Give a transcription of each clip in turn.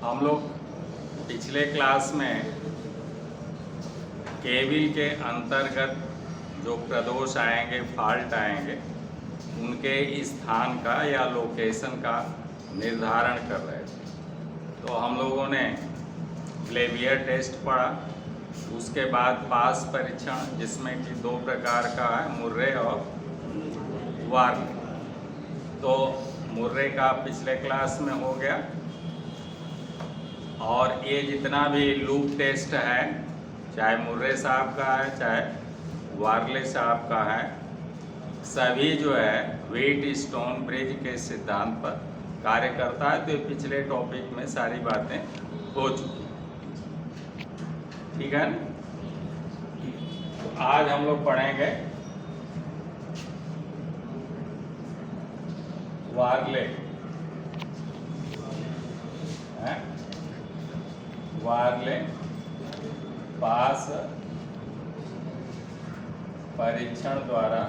हम लोग पिछले क्लास में केबिल के अंतर्गत जो प्रदोष आएंगे, फॉल्ट आएंगे, उनके स्थान का या लोकेशन का निर्धारण कर रहे थे। तो हम लोगों ने ब्लेवियर टेस्ट पढ़ा, उसके बाद पास परीक्षण जिसमें कि दो प्रकार का है, मुर्रे और वार्ले। तो मुर्रे का पिछले क्लास में हो गया, और ये जितना भी लूप टेस्ट है, चाहे मुर्रे साहब का है चाहे वार्ले साहब का है, सभी जो है व्हीटस्टोन ब्रिज के सिद्धांत पर कार्य करता है। तो ये पिछले टॉपिक में सारी बातें हो चुकी, ठीक है ना। तो आज हम लोग पढ़ेंगे वार्ले, वार्ले पास परीक्षण द्वारा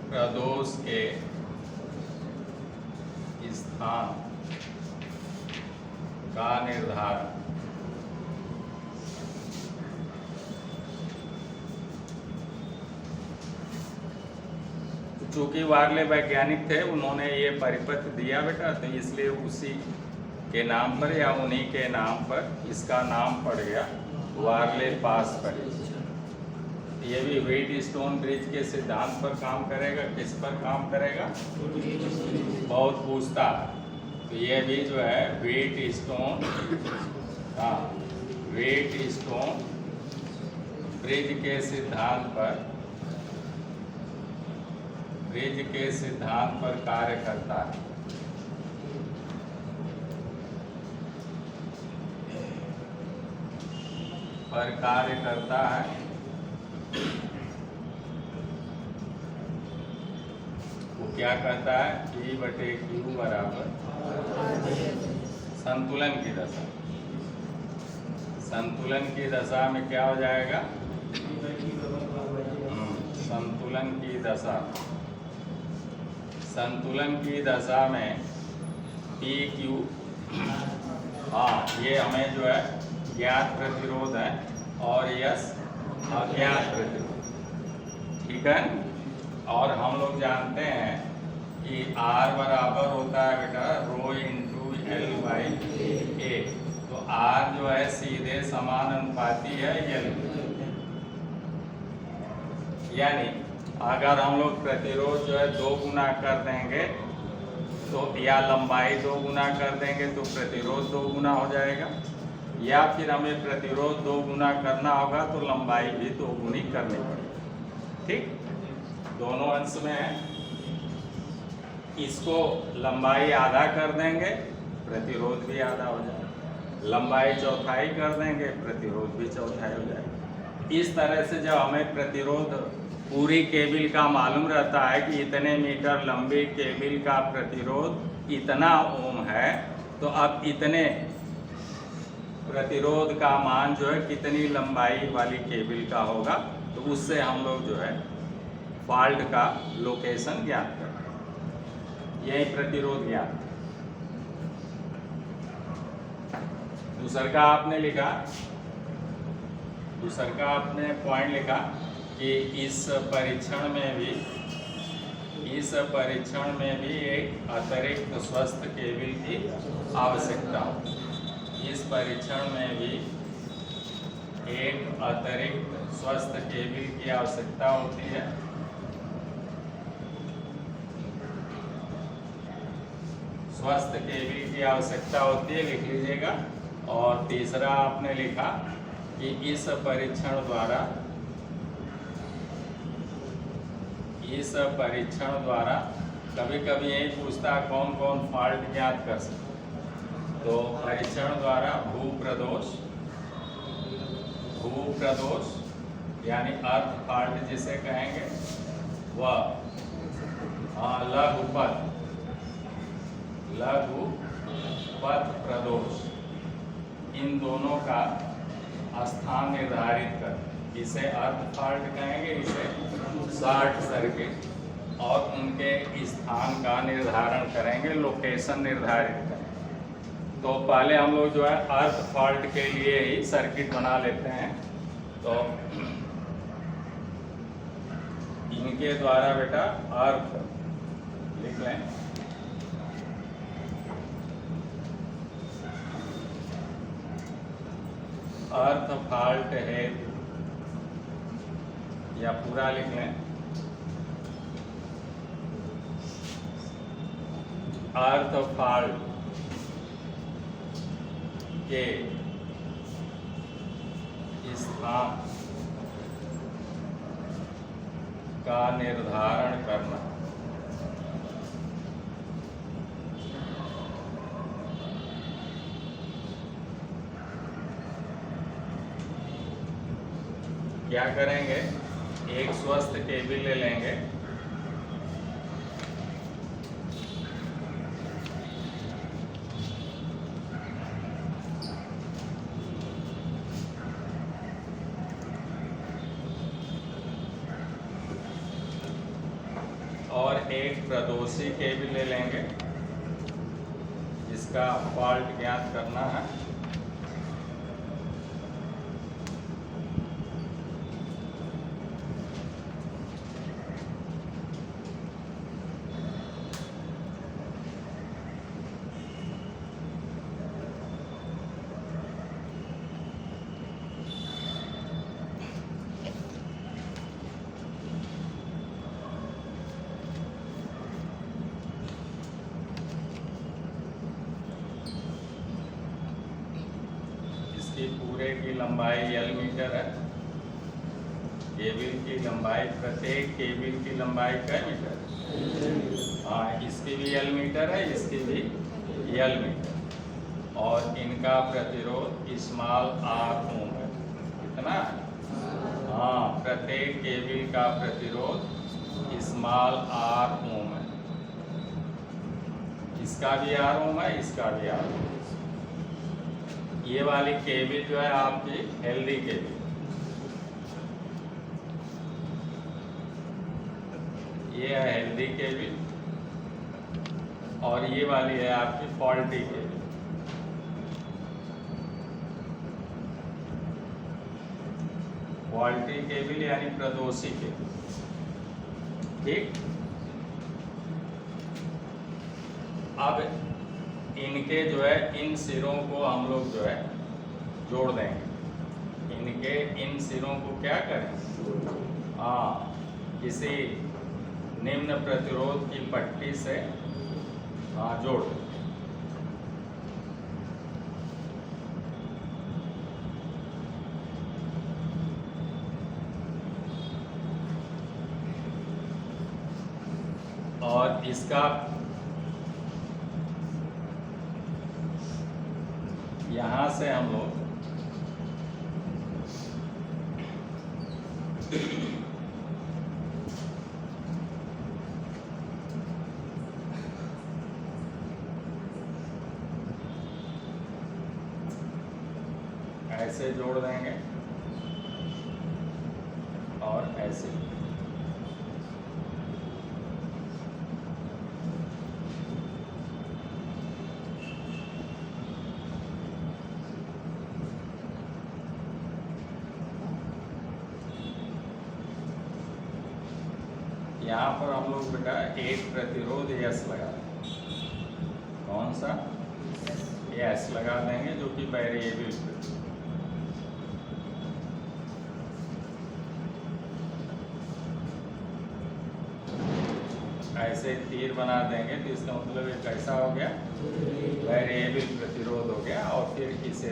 प्रदोष के स्थान का निर्धारण। चूंकि वार्ले वैज्ञानिक थे, उन्होंने ये परिपथ दिया बेटा, तो इसलिए उसी के नाम पर या उन्हीं के नाम पर इसका नाम पड़ गया वार्ले पास परीक्षण। ये भी व्हीटस्टोन ब्रिज के सिद्धांत पर काम करेगा। किस पर काम करेगा? बहुत पूछता। तो ये भी जो है व्हीटस्टोन, व्हीटस्टोन ब्रिज के सिद्धांत पर, ब्रिज के सिद्धांत पर कार्य करता है। पर कार्य करता है। वो क्या करता है? P/Q बराबर संतुलन की दशा। संतुलन की दशा में क्या हो जाएगा? संतुलन की दशा, संतुलन की दशा में PQ, ये हमें जो है ज्ञात प्रतिरोध है, और S अज्ञात प्रतिरोध, ठीक है। और हम लोग जानते हैं कि R बराबर होता है बेटा ρ×L/A। तो R जो है सीधे समानुपाती है L। यानी अगर हम लोग प्रतिरोध जो है 2 गुना कर देंगे, तो या लंबाई 2 गुना कर देंगे तो प्रतिरोध 2 गुना हो जाएगा, या फिर हमें प्रतिरोध 2 गुना करना होगा तो लंबाई भी 2 गुनी करनी पड़ेगी, ठीक। दोनों अंश में है। इसको लंबाई आधा कर देंगे, प्रतिरोध भी आधा हो जाएगा। लंबाई चौथाई कर देंगे, प्रतिरोध भी चौथाई हो जाएगा। इस तरह से जब हमें प्रतिरोध पूरी केबिल का मालूम रहता है कि इतने मीटर लंबी केबिल का प्रतिरोध इतना ओम है, तो अब इतने प्रतिरोध का मान जो है कितनी लंबाई वाली केबिल का होगा, तो उससे हम लोग जो है फॉल्ट का लोकेशन ज्ञात करते हैं। यही प्रतिरोध ज्ञात। दूसरा का आपने लिखा, दूसरा का आपने पॉइंट लिखा कि इस परीक्षण में भी एक अतिरिक्त स्वस्थ केबिल की आवश्यकता हो। इस परीक्षण में भी एक अतिरिक्त स्वस्थ केबिल की आवश्यकता होती है। स्वस्थ केबिल की आवश्यकता होती है, लिख लीजिएगा। और तीसरा आपने लिखा कि इस परीक्षण द्वारा कभी कभी यही पूछता है कौन कौन फॉल्ट ज्ञात कर सकते। तो परीक्षण द्वारा भूप्रदोष यानी अर्थ फॉल्ट जिसे कहेंगे, वह लघुपथ प्रदोष, इन दोनों का स्थान निर्धारित कर, इसे अर्थ फॉल्ट कहेंगे, इसे शॉर्ट सर्किट, और उनके स्थान का निर्धारण करेंगे, लोकेशन निर्धारित करेंगे। तो पहले हम लोग जो है अर्थ फॉल्ट के लिए ही सर्किट बना लेते हैं। तो इनके द्वारा बेटा अर्थ लिख लें, अर्थ फॉल्ट है, या पूरा लिख लें, अर्थ फॉल्ट के स्थान का निर्धारण करना। क्या करेंगे, एक स्वस्थ केबल ले लेंगे, और एक प्रदोषी केबल ले लेंगे जिसका फॉल्ट ज्ञात करना है। पूरे की लंबाई L मीटर है। केबल की लंबाई, प्रत्येक केबल की लंबाई क्या मीटर है? हाँ, इसकी भी L मीटर है, इसकी भी L मीटर, और इनका प्रतिरोध स्मॉल r ओम है। कितना? हाँ, प्रत्येक केबल का प्रतिरोध स्मॉल r ओम है। इसका भी r ओम है, इसका भी r ओम है। ये वाली केबल जो है आपकी हेल्दी केबल, ये है हेल्दी केबल, और ये वाली है आपकी फॉल्टी केबल। फॉल्टी केबल यानी प्रदोषी केबल, ठीक। अब इनके जो है इन सिरों को हम लोग जो है जोड़ देंगे। इनके इन सिरों को क्या करें? हाँ, किसी निम्न प्रतिरोध की पट्टी से जोड़ दें। और इसका यहाँ से हम लोग ऐसे जोड़ देंगे और ऐसे। यहाँ पर हम लोग बेटा एक प्रतिरोध S लगा देंगे। कौन सा? S लगा देंगे, जो कि वेरिएबल ऐसे तीर बना देंगे, तो इसका मतलब ये कैसा हो गया? वेरिएबल प्रतिरोध हो गया। और फिर इसे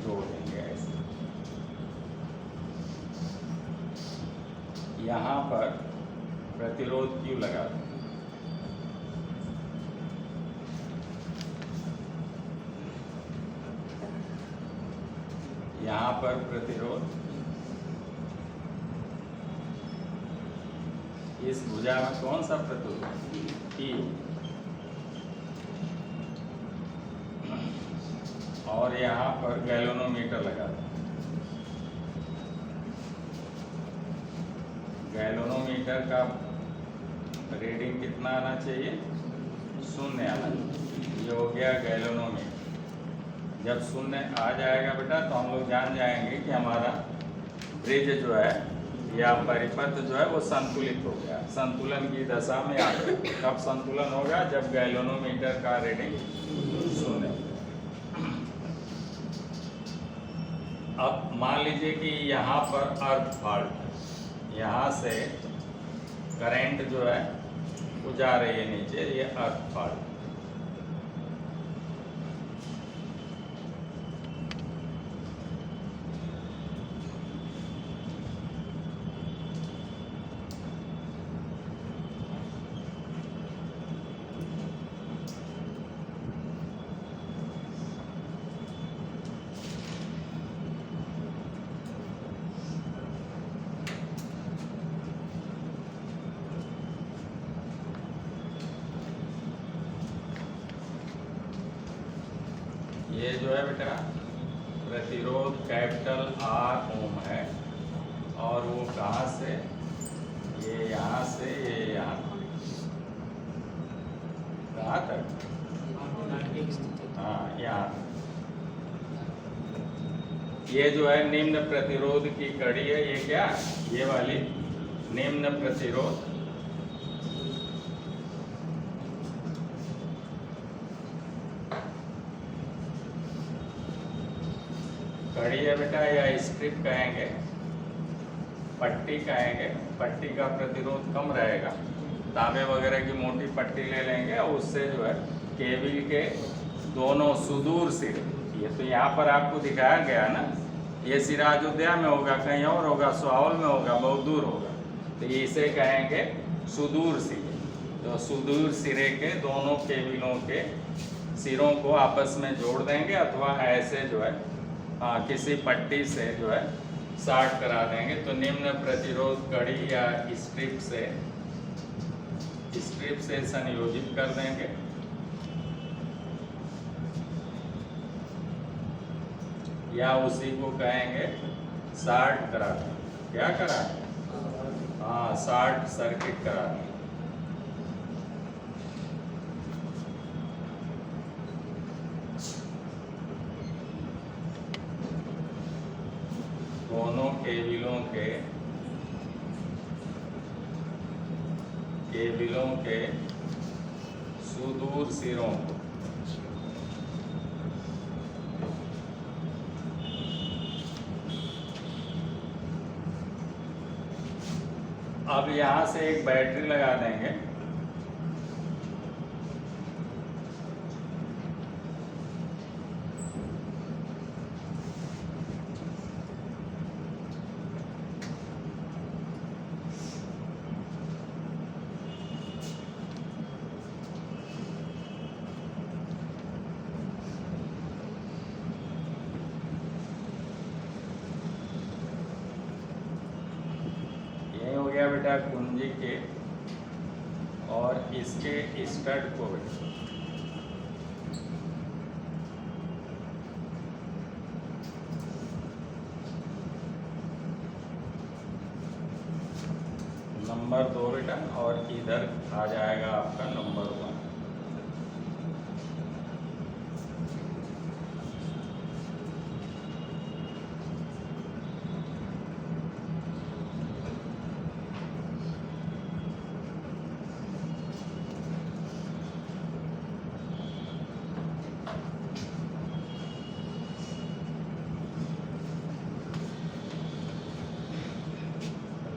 जोड़ देंगे ऐसे। यहाँ पर प्रतिरोध Q लगा दें। यहाँ पर प्रतिरोध, इस भुजा में कौन सा प्रतिरोध? P। और यहाँ पर गैल्वेनोमीटर लगा दें। मीटर का रीडिंग कितना आना चाहिए? 0 आना चाहिए। ये हो गया गैलोनोमीटर। जब 0 आ जाएगा बेटा तो हम लोग जान जाएंगे कि हमारा ब्रिज जो है या परिपथ जो है वो संतुलित हो गया, संतुलन की दशा में आ गया। कब संतुलन होगा? जब गैलोनोमीटर का रीडिंग 0। अब मान लीजिए कि यहाँ पर अर्थ फॉल्ट है, यहाँ से करंट जो है वो जा रही है नीचे, ये अर्थ फॉल्ट। ये जो है बेटा प्रतिरोध कैपिटल R ओम है, और वो कहाँ से? ये यहाँ से ये यहाँ, कहाँ तक? हाँ, यहाँ। ये जो है निम्न प्रतिरोध की कड़ी है। ये क्या? ये वाली निम्न प्रतिरोध कड़ी है बेटा, या स्ट्रिप कहेंगे, पट्टी कहेंगे। पट्टी का प्रतिरोध कम रहेगा, तांबे वगैरह की मोटी पट्टी ले लेंगे और उससे जो है केबल के दोनों सुदूर सिरे, ये तो यहाँ पर आपको दिखाया गया ना, ये सिरा अयोध्या में होगा, कहीं और होगा, सुहावल में होगा, बहुत दूर होगा, तो इसे कहेंगे सुदूर सिरे। तो सुदूर सिरे के दोनों केबलों के सिरों को आपस में जोड़ देंगे, अथवा ऐसे जो है किसी पट्टी से जो है शार्ट करा देंगे। तो निम्न प्रतिरोध कड़ी या स्ट्रिप से संयोजित कर देंगे। या उसी को कहेंगे शार्ट करा देंगे। क्या करा? हाँ, शार्ट सर्किट करा देंगे। दोनों केबलों के सुदूर सिरों को अब यहाँ से एक बैटरी लगा देंगे। बेटा कुंजी के और इसके स्टड को नंबर 2 बेटा, और इधर आ जाएगा आपका नंबर 1।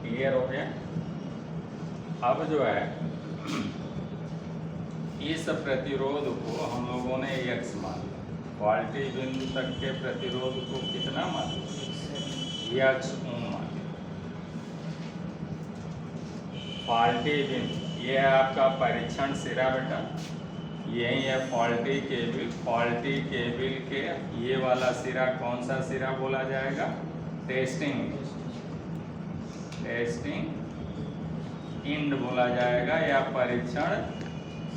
क्लियर हो गया? अब जो है इस प्रतिरोध को हम लोगों ने x मान लिया, क्वालिटी बिंदु तक के प्रतिरोध को कितना मान लिया? x ओम मान लिया। क्वालिटी बिंदु ये है आपका परीक्षण सिरा बेटा, यही है फॉल्टी केबल। फॉल्टी केबल के ये वाला सिरा कौन सा सिरा बोला जाएगा? टेस्टिंग इंड बोला जाएगा, या परीक्षण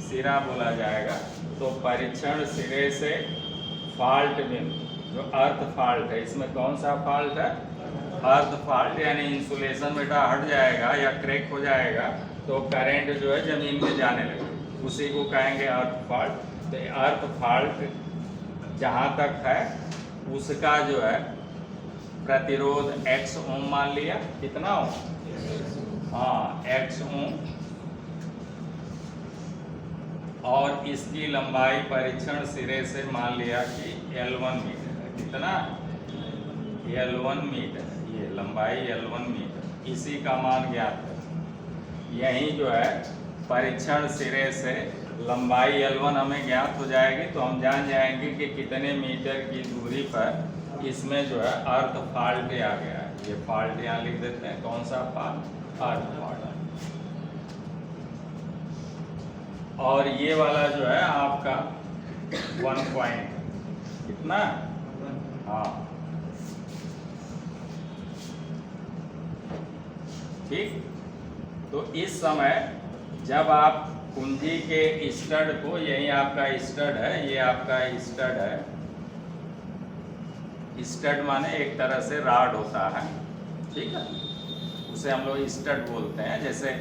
सिरा बोला जाएगा। तो परीक्षण सिरे से फॉल्ट बिंदु जो अर्थ फॉल्ट है, इसमें कौन सा फॉल्ट है? अर्थ फॉल्ट, यानी इंसुलेशन बेटा हट जाएगा या क्रैक हो जाएगा तो करंट जो है जमीन में जाने लगे, उसी को कहेंगे अर्थ फॉल्ट। तो अर्थ फॉल्ट जहाँ तक है उसका जो है प्रतिरोध x ओम मान लिया, कितना ओम? हाँ x ओम, और इसकी लंबाई परीक्षण सिरे से मान लिया कि L1 मीटर है। कितना? L1 मीटर, ये लंबाई L1 मीटर, इसी का मान ज्ञात है। यही जो है परीक्षण सिरे से लंबाई L1 हमें ज्ञात हो जाएगी तो हम जान जाएंगे कि कितने मीटर की दूरी पर इसमें जो है अर्थ फॉल्ट आ गया है। ये फॉल्ट यहाँ लिख देते हैं, कौन सा फॉल्ट? अर्थ फॉल्ट। और ये वाला जो है आपका 1 पॉइंट कितना? हाँ ठीक। तो इस समय जब आप कुंजी के स्टड को, यही आपका स्टड है, ये आपका स्टड है, स्टड माने एक तरह से राड होता है, ठीक है, उसे हम लोग स्टड बोलते हैं। जैसे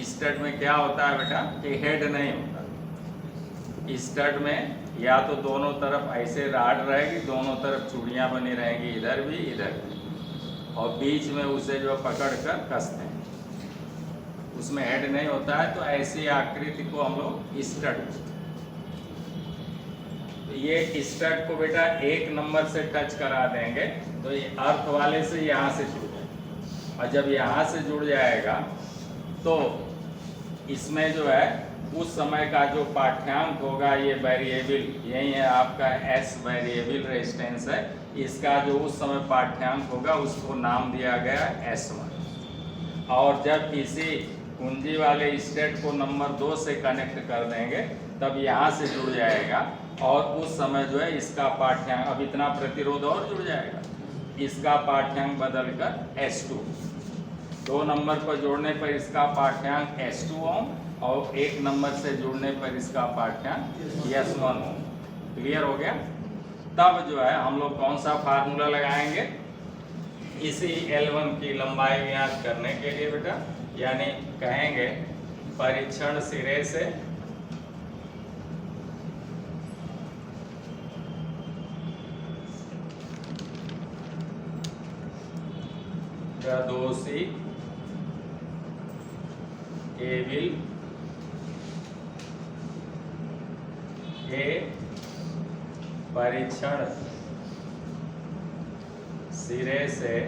स्टड में क्या होता है बेटा कि हेड नहीं होता। स्टड में या तो दोनों तरफ ऐसे राड रहेगी, दोनों तरफ चूड़ियाँ बनी रहेंगी, इधर भी इधर भी, और बीच में उसे जो पकड़ कर कसते हैं, उसमें हेड नहीं होता है। तो ऐसी आकृति को हम लोग स्टड बोलते हैं। तो ये स्टड को बेटा 1 नंबर से टच करा देंगे तो ये अर्थ वाले से यहाँ से जुड़ जाएगा, और जब यहाँ से जुड़ जाएगा तो इसमें जो है उस समय का जो पाठ्यांक होगा ये वेरिएबल, यही है आपका S वेरिएबल रेजिस्टेंस है, इसका जो उस समय पाठ्यांक होगा उसको नाम दिया गया S1। और जब इसी कुंजी वाले स्टेट को नंबर 2 से कनेक्ट कर देंगे तब यहाँ से जुड़ जाएगा, और उस समय जो है इसका पाठ्यांक, अब इतना प्रतिरोध और जुड़ जाएगा, इसका पाठ्यांक बदल कर S2। 2 नंबर पर जोड़ने पर इसका पाठ्यांक S2 ओम, और 1 नंबर से जुड़ने पर इसका पाठ्यांक S1 ओम। क्लियर हो गया? तब जो है हम लोग कौन सा फार्मूला लगाएंगे? इसी L1 की लंबाई ज्ञात करने के लिए बेटा, यानी कहेंगे परीक्षण सिरे से प्रदोषी केबिल के परीक्षण सिरे से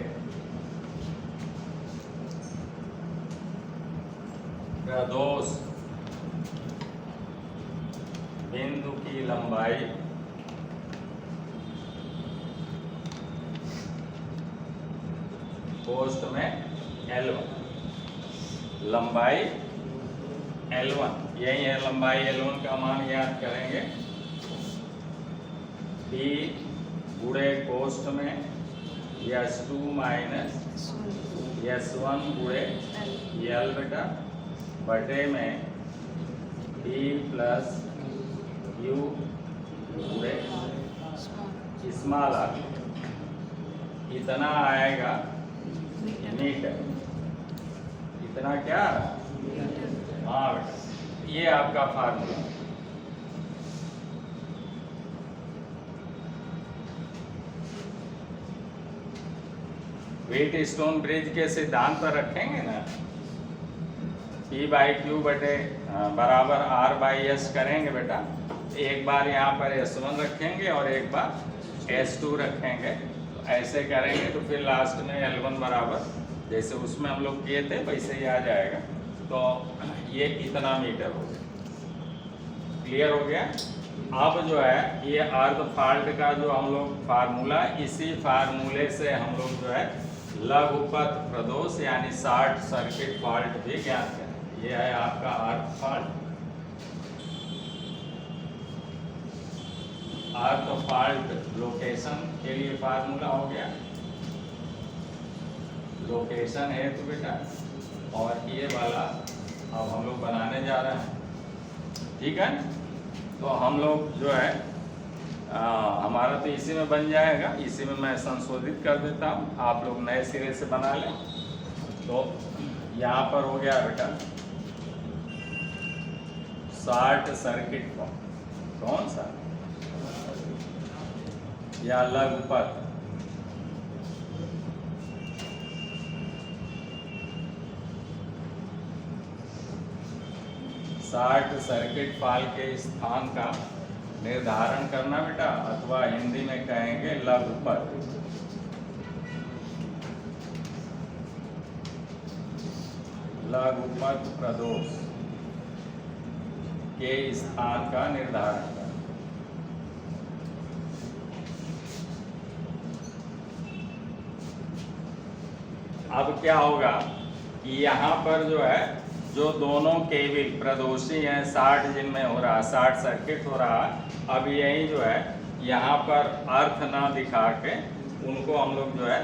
प्रदोष बिंदु की लंबाई पोस्ट में L1, लंबाई L1, यही है लंबाई L1 का मान याद करेंगे, P गुणे कोष्ठ में S2 माइनस S1 गुणे L बेटा बटे में P प्लस U गुणे स्मॉल r, इतना आएगा मीटर। इतना क्या? हाँ बेटा, ये आपका फार्मूला। वेट स्टोन ब्रिज के सिद्धांत पर रखेंगे ना, P/Q बटे बराबर R/S करेंगे बेटा। एक बार यहाँ पर S1 रखेंगे और एक बार S2 रखेंगे, ऐसे करेंगे तो फिर लास्ट में L1 बराबर जैसे उसमें हम लोग किए थे वैसे ही आ जाएगा। तो ये इतना मीटर हो गया। क्लियर हो गया? अब जो है ये अर्थ फॉल्ट का जो हम लोग फार्मूला, इसी फार्मूले से हम लोग जो है लघुपथ प्रदोष यानी शॉर्ट सर्किट फॉल्ट भी ज्ञात करें। ये है आपका अर्थ फॉल्ट। अर्थ फॉल्ट लोकेशन के लिए फार्मूला हो गया, लोकेशन है तो बेटा, और ये वाला अब हम लोग बनाने जा रहे हैं, ठीक है। तो हम लोग जो है हमारा तो इसी में बन जाएगा, इसी में मैं संशोधित कर देता हूँ, आप लोग नए सिरे से बना लें। तो यहाँ पर हो गया बेटा शॉर्ट सर्किट कौन सा या लघुपथ। शॉर्ट सर्किट फाल्ट के स्थान का निर्धारण करना बेटा, अथवा हिंदी में कहेंगे लघुपथ। लघुपथ प्रदोष के स्थान का निर्धारण करना। अब क्या होगा कि यहाँ पर जो है, जो दोनों केबिल प्रदोषी हैं, 60 जिनमें हो रहा, 60 सर्किट हो रहा है, अब यही जो है यहाँ पर अर्थ ना दिखा के उनको हम लोग जो है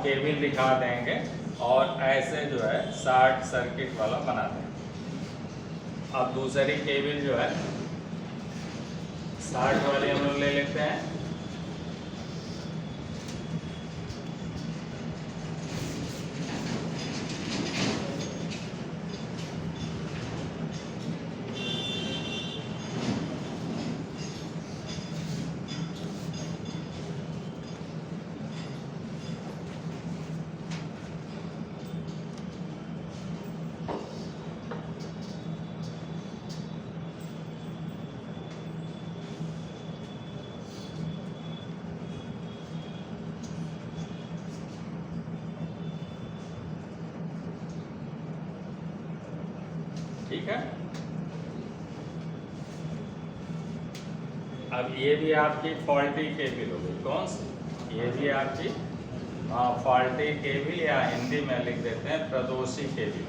केबिल दिखा देंगे और ऐसे जो है 60 सर्किट वाला बना देंगे। अब दूसरी केबिल जो है 60 वाली हम लोग ले लेते हैं। ठीक है, अब ये भी आपकी फॉल्टी केबिल हो गई। कौन सी? ये भी आपकी फॉल्टी केबिल, या हिंदी में लिख देते हैं प्रदोषी केबिल।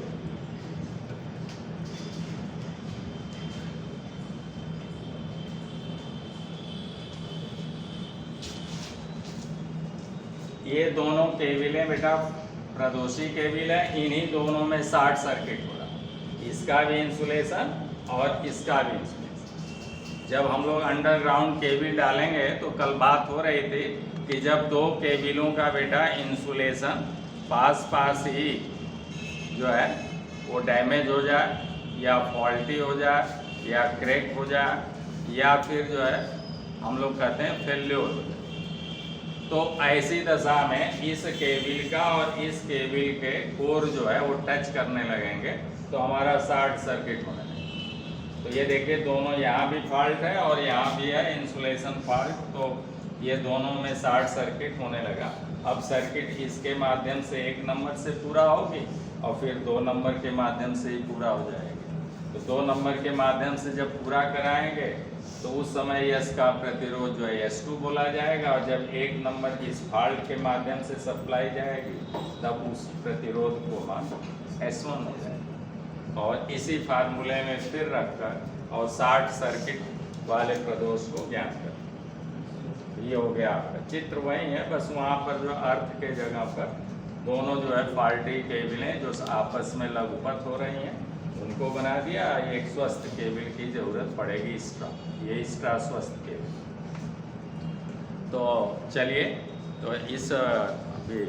ये दोनों केबिलें बेटा प्रदोषी केबिल है, इन्हीं दोनों में 60 सर्किट हो रहा है, इसका भी इंसुलेशन और इसका भी इंसुलेशन। जब हम लोग अंडरग्राउंड केबिल डालेंगे तो कल बात हो रही थी कि जब दो केबिलों का बेटा इंसुलेशन पास ही जो है वो डैमेज हो जाए या फॉल्टी हो जाए या क्रैक हो जाए या फिर जो है हम लोग कहते हैं फेल्योर हो जाए, तो ऐसी दशा में इस केबिल का और इस केबिल के कोर जो है वो टच करने लगेंगे तो हमारा शॉर्ट सर्किट होने लगेगा। तो ये देखिए दोनों, यहाँ भी फॉल्ट है और यहाँ भी है इंसुलेशन फॉल्ट, तो ये दोनों में शॉर्ट सर्किट होने लगा। अब सर्किट इसके माध्यम से 1 नंबर से पूरा होगी और फिर 2 नंबर के माध्यम से ही पूरा हो जाएगी। तो 2 नंबर के माध्यम से जब पूरा कराएंगे तो उस समय यस का प्रतिरोध जो है S2 बोला जाएगा, और जब 1 नंबर की इस फॉल्ट के माध्यम से सप्लाई जाएगी तब उस प्रतिरोध को हम S1 हो जाएगा। और इसी फार्मूले में फिर रखकर और शॉर्ट सर्किट वाले प्रदोष को ज्ञात कर, ये हो गया आपका चित्र वही है, बस वहाँ पर जो अर्थ के जगह पर दोनों जो है फॉल्टी केबिलें जो आपस में लघुपथ हो रही हैं उनको बना दिया। एक स्वस्थ केबिल की जरूरत पड़ेगी, स्ट्रा, ये स्ट्रा स्वस्थ केबिल। तो चलिए, तो इस अभी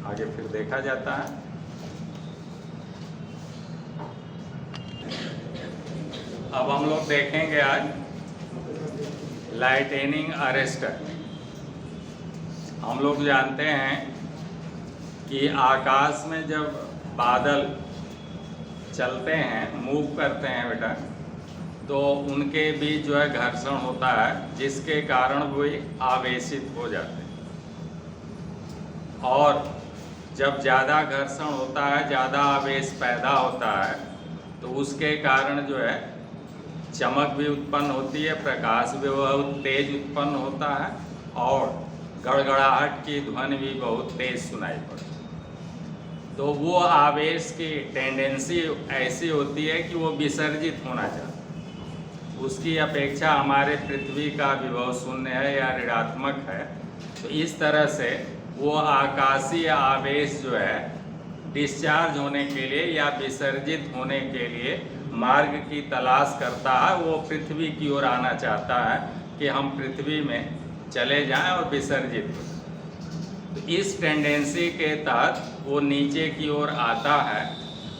आगे फिर देखा जाता है। अब हम लोग देखेंगे आज लाइटनिंग अरेस्टर। हम लोग जानते हैं कि आकाश में जब बादल चलते हैं, मूव करते हैं बेटा, तो उनके बीच जो है घर्षण होता है जिसके कारण वो आवेशित हो जाते हैं। और जब ज़्यादा घर्षण होता है, ज़्यादा आवेश पैदा होता है, तो उसके कारण जो है चमक भी उत्पन्न होती है, प्रकाश भी बहुत तेज उत्पन्न होता है और गड़गड़ाहट की ध्वनि भी बहुत तेज सुनाई पड़ती है। तो वो आवेश की टेंडेंसी ऐसी होती है कि वो विसर्जित होना चाहता है, उसकी अपेक्षा हमारे पृथ्वी का विभव शून्य है या ऋणात्मक है। तो इस तरह से वो आकाशीय आवेश जो है डिस्चार्ज होने के लिए या विसर्जित होने के लिए मार्ग की तलाश करता है, वो पृथ्वी की ओर आना चाहता है। कि हम पृथ्वी में चले जाएं और विसर्जित हो। तो इस टेंडेंसी के तहत वो नीचे की ओर आता है,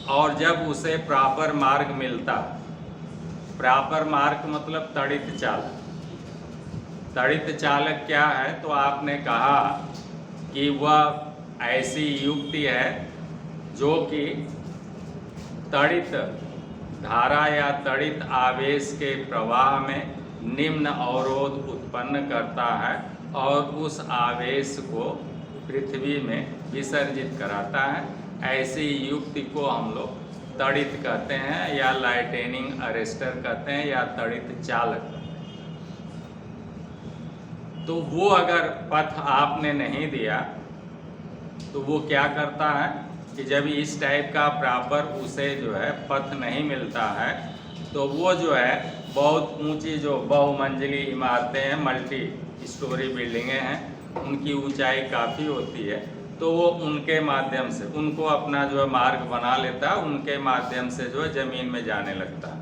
और जब उसे प्रॉपर मार्ग मिलता, प्रॉपर मार्ग मतलब तड़ित चालक। तड़ित चालक क्या है? तो आपने कहा कि वह ऐसी युक्ति है जो कि तड़ित धारा या तड़ित आवेश के प्रवाह में निम्न अवरोध उत्पन्न करता है और उस आवेश को पृथ्वी में विसर्जित कराता है। ऐसी युक्ति को हम लोग तड़ित कहते हैं, या लाइटनिंग अरेस्टर कहते हैं, या तड़ित चालक कहते हैं। तो वो अगर पथ आपने नहीं दिया तो वो क्या करता है कि जब इस टाइप का प्रॉपर उसे जो है पथ नहीं मिलता है, तो वो जो है बहुत ऊंची जो बहुमंजिली इमारतें हैं, मल्टी स्टोरी बिल्डिंगें हैं, उनकी ऊंचाई काफ़ी होती है, तो वो उनके माध्यम से उनको अपना जो है मार्ग बना लेता है, उनके माध्यम से जो है ज़मीन में जाने लगता है,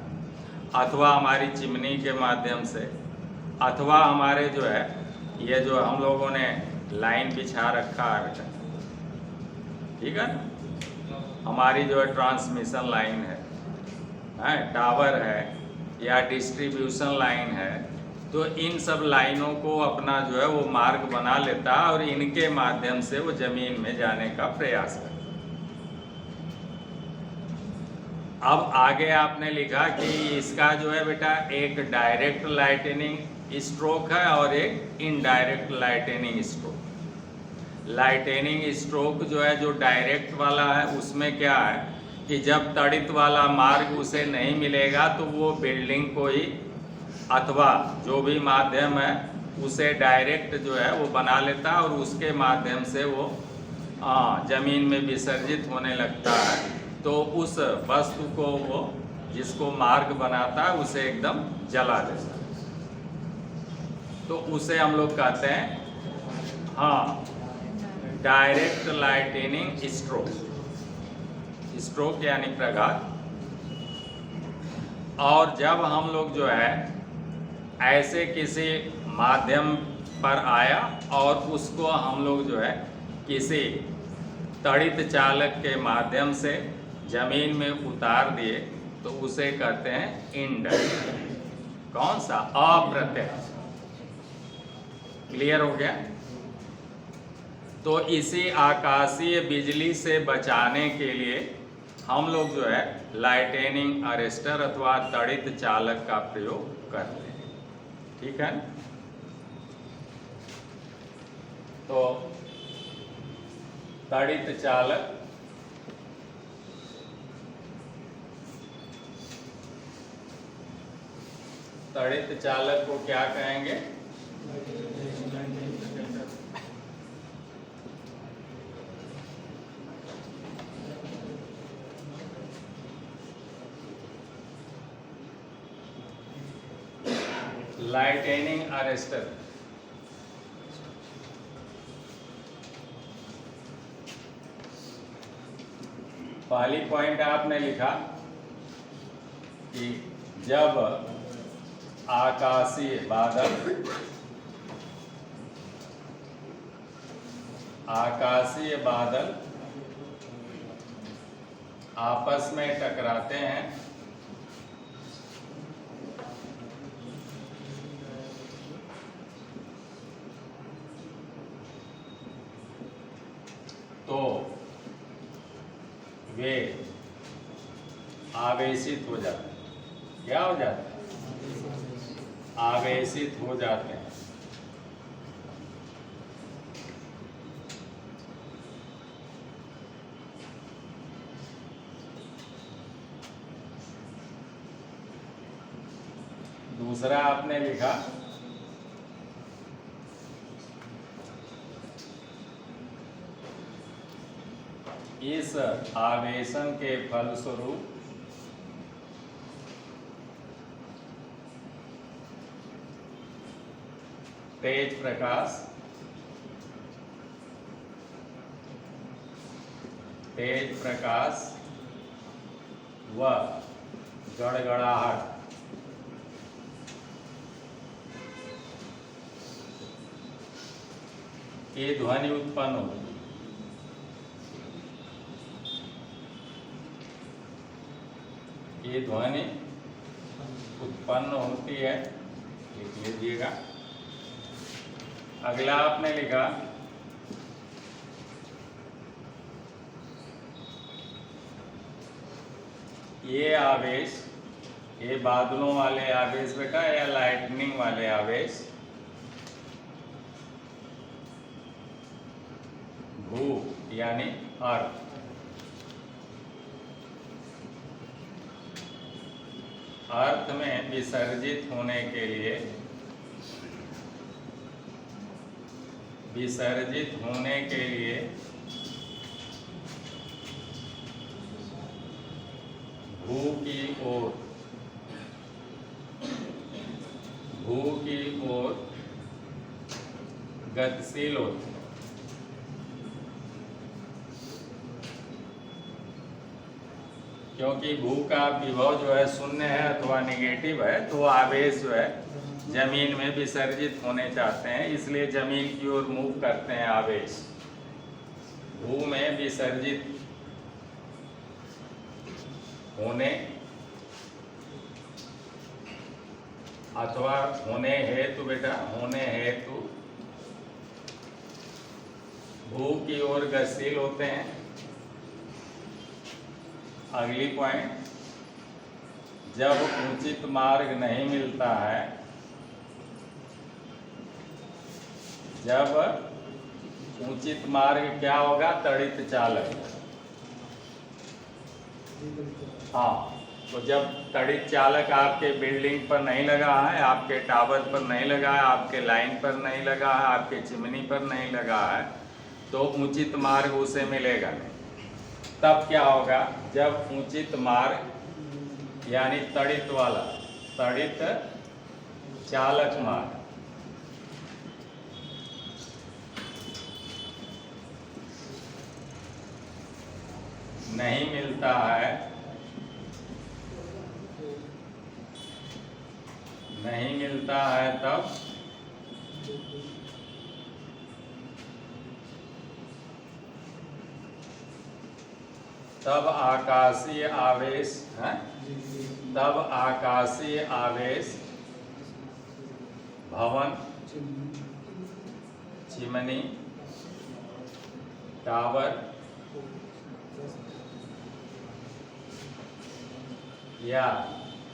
अथवा हमारी चिमनी के माध्यम से, अथवा हमारे जो है ये जो हम लोगों ने लाइन बिछा रखा है, ठीक है, हमारी जो है ट्रांसमिशन लाइन है, टावर है, या डिस्ट्रीब्यूशन लाइन है, तो इन सब लाइनों को अपना जो है वो मार्ग बना लेता है और इनके माध्यम से वो ज़मीन में जाने का प्रयास करता है। अब आगे आपने लिखा कि इसका जो है बेटा एक डायरेक्ट लाइटनिंग स्ट्रोक है और एक indirect lightning stroke. Lightning stroke जो है, जो डायरेक्ट वाला है, उसमें क्या है कि जब तड़ित वाला मार्ग उसे नहीं मिलेगा तो वो बिल्डिंग को ही अथवा जो भी माध्यम है उसे डायरेक्ट जो है वो बना लेता है और उसके माध्यम से वो ज़मीन में विसर्जित होने लगता है। तो उस वस्तु को वो जिसको मार्ग बनाता है उसे एकदम जला देता है, तो उसे हम लोग कहते हैं डायरेक्ट लाइटनिंग स्ट्रोक। स्ट्रोक यानी प्रघात। और जब हम लोग जो है ऐसे किसी माध्यम पर आया और उसको हम लोग जो है किसी तड़ित चालक के माध्यम से जमीन में उतार दिए, तो उसे कहते हैं इनडायरेक्ट। कौन सा? अप्रत्यक्ष। क्लियर हो गया? तो इसी आकाशीय बिजली से बचाने के लिए हम लोग जो है लाइटनिंग अरेस्टर अथवा तड़ित चालक का प्रयोग करते हैं, ठीक है। तो तड़ित चालक को क्या कहेंगे? Lightning arrester. पहली पॉइंट आपने लिखा कि जब आकाशीय बादल आपस में टकराते हैं तो वे आवेशित हो जाते हैं। क्या हो जाते हैं? आवेशित हो जाते हैं। दूसरा आपने लिखा इस आवेशन के फलस्वरूप तेज प्रकाश व गड़गड़ाहट ये ध्वनि उत्पन्न होगी। ये ध्वनि उत्पन्न होती है, लिख लीजिएगा। अगला आपने लिखा ये आवेश, ये बादलों वाले आवेश बेटा या लाइटनिंग वाले आवेश भू यानी अर्थ, अर्थ में विसर्जित होने के लिए, विसर्जित होने के लिए भू की ओर, भू की ओर गतिशील होते हैं। क्योंकि भू का विभव जो है शून्य है अथवा निगेटिव है, तो आवेश जो है जमीन में विसर्जित होने चाहते हैं, इसलिए जमीन की ओर मूव करते हैं आवेश। भू में विसर्जित होने अथवा होने हेतु, बेटा होने हेतु भू की ओर गतिशील होते हैं। अगली पॉइंट, जब उचित मार्ग नहीं मिलता है, जब उचित मार्ग क्या होगा, तड़ित चालक। हाँ, तो जब तड़ित चालक आपके बिल्डिंग पर नहीं लगा है, आपके टावर पर नहीं लगा है, आपके लाइन पर नहीं लगा है, आपके चिमनी पर नहीं लगा है, तो उचित मार्ग उसे मिलेगा नहीं। तब क्या होगा, जब उचित मार्ग यानी तड़ित वाला, तड़ित चालक मार्ग नहीं मिलता है, नहीं मिलता है, तब आकाशीय आवेश है, तब आकाशीय आवेश भवन, चिमनी, टावर या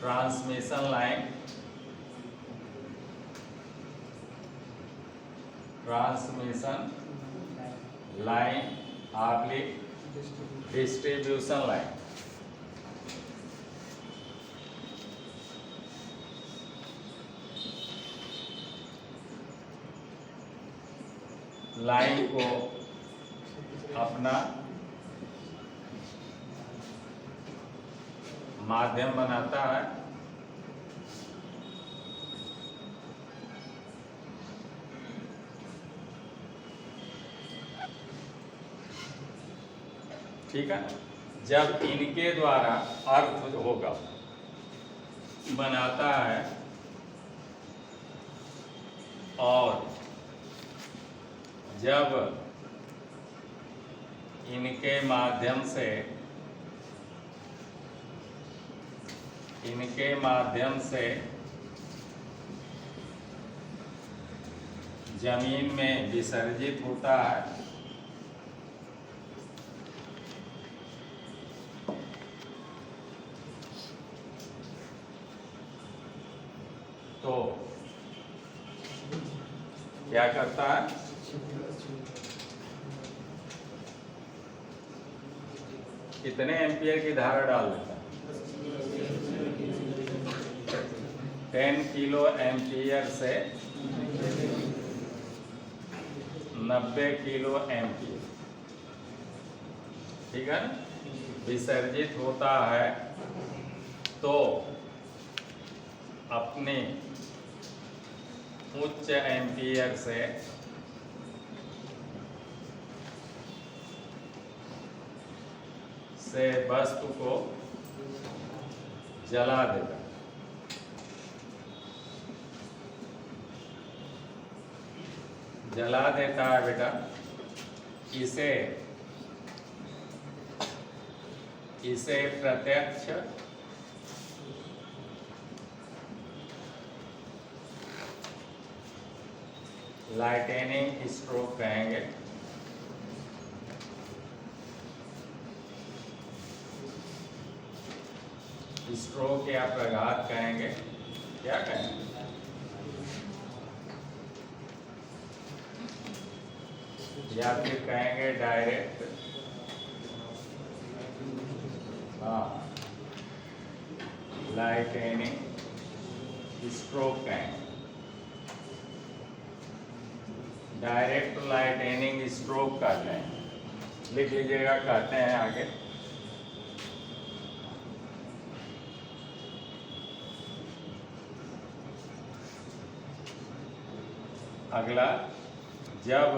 transmission line, transmission line oblique distribution line, line को अपना माध्यम बनाता है। ठीक है, जब इनके द्वारा अर्थ होगा बनाता है और जब इनके माध्यम से, इनके माध्यम से जमीन में विसर्जित होता है, तो क्या करता है, कितने एम्पियर की धारा डाल देता है, 10 किलो एम्पियर से 90 किलो एम्पियर, ठीक है, विसर्जित होता है। तो अपने उच्च एम्पियर से वस्तु को जला देता है। जला देता है बेटा, इसे प्रत्यक्ष लाइटनिंग स्ट्रोक कहेंगे। स्ट्रोक या प्रघात कहेंगे, क्या कहेंगे? या फिर कहेंगे डायरेक्ट, हाँ, लाइटनिंग स्ट्रोक कहेंगे। डायरेक्ट लाइटनिंग स्ट्रोक कहते हैं, लिख लीजिएगा, कहते हैं आगे। अगला, जब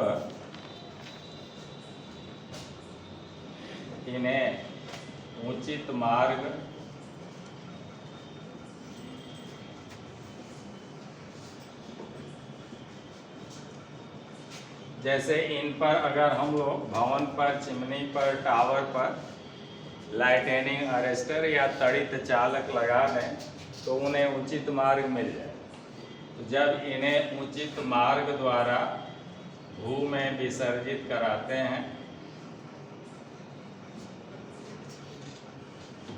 इन्हें उचित मार्ग जैसे इन पर अगर हम लोग भवन पर, चिमनी पर, टावर पर लाइटनिंग अरेस्टर या तड़ित चालक लगा दें तो उन्हें उचित मार्ग मिल जाए। तो जब इन्हें उचित मार्ग द्वारा भू में विसर्जित कराते हैं,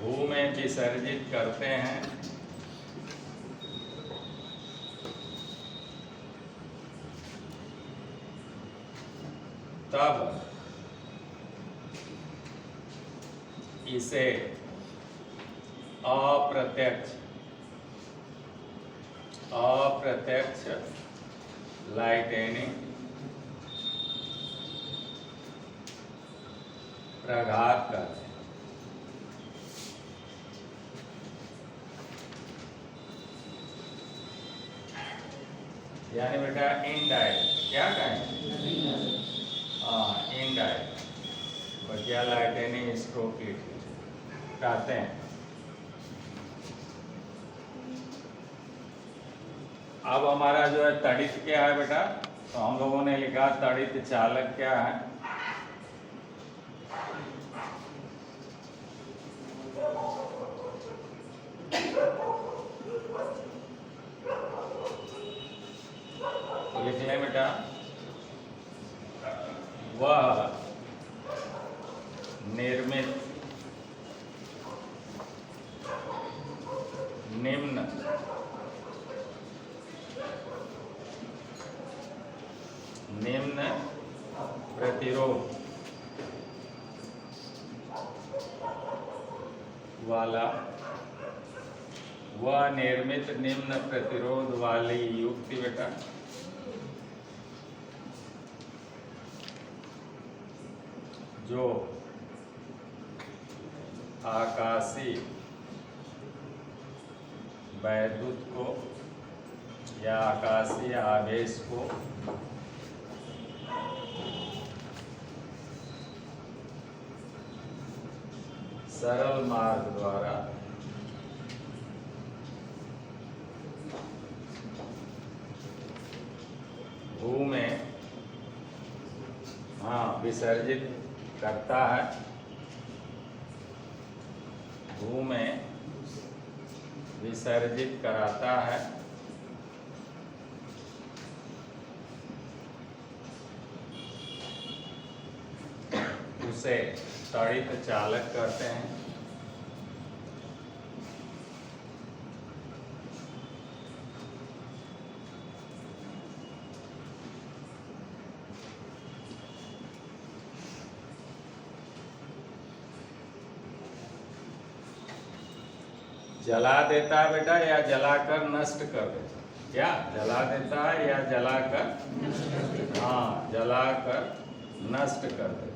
भू में विसर्जित करते हैं, तब इसे अप्रत्यक्ष लाइटनिंग प्रघात कहते हैं। यानी बेटा इनडायरेक्ट, क्या कहें? हाँ, इनडायरेक्ट, बटिया लाइटनिंग स्ट्रोक कहते हैं। अब हमारा जो है तड़ित क्या है बेटा, तो हम लोगों ने लिखा तड़ित चालक क्या है। लिख लें बेटा, वह निर्मित निम्न प्रतिरोध वाला, वह निर्मित निम्न प्रतिरोध वाली युक्ति बेटा जो आकाशीय वैद्युत को या आकाशीय आवेश को सरल मार्ग द्वारा भू में, हाँ, विसर्जित करता है, भू में विसर्जित कराता है, उसे तड़ित चालक कहते हैं। जला देता है बेटा या जलाकर नष्ट कर देता? क्या जला देता है या जलाकर? हाँ, जलाकर नष्ट कर देता।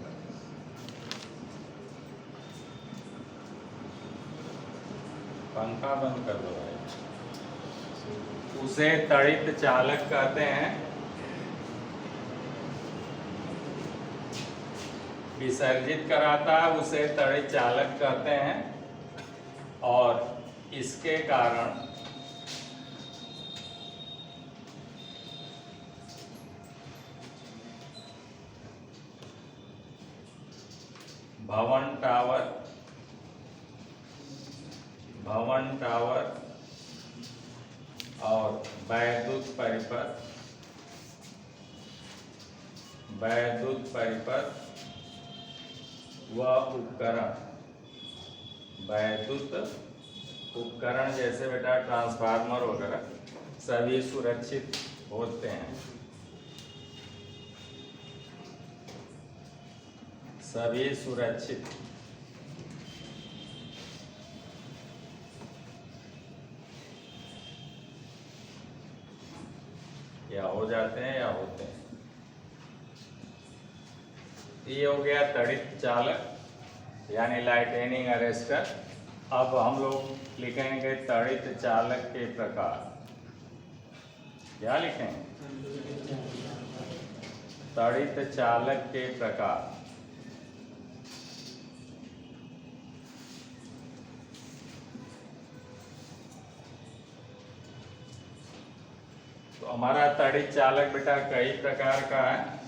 पंखा बंद कर दो भाई। उसे तड़ित चालक कहते हैं। विसर्जित कराता है उसे तड़ित चालक कहते हैं, और इसके कारण भवन टावर, भवन टावर और वैद्युत परिपथ, वैद्युत परिपथ व उपकरण, वैद्युत उपकरण जैसे बेटा ट्रांसफार्मर वगैरह सभी सुरक्षित होते हैं, सभी सुरक्षित या हो जाते हैं या होते हैं। ये हो गया त्वरित चालक यानी लाइटनिंग अरेस्टर। अब हम लोग लिखेंगे त्वरित चालक के प्रकार। क्या लिखेंगे? त्वरित चालक के प्रकार। तो हमारा त्वरित चालक बेटा कई प्रकार का है।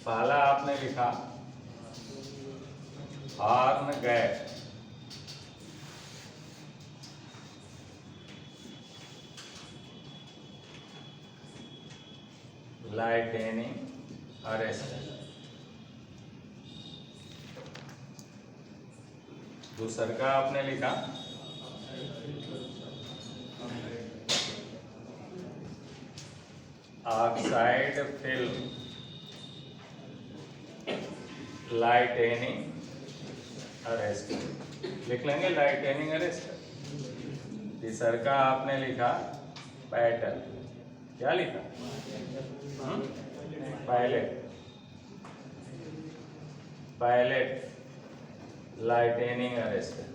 पहला आपने लिखा हॉर्न गैप, लाइटनिंग अरेस्टर। दूसरा का आपने लिखा ऑक्साइड फिल्म, लाइटनिंग अरेस्टर। लिख लेंगे लाइटनिंग अरेस्टर। तीसरा का आपने लिखा पैटर्न। क्या लिखा? Pilot, pilot lightning arrester.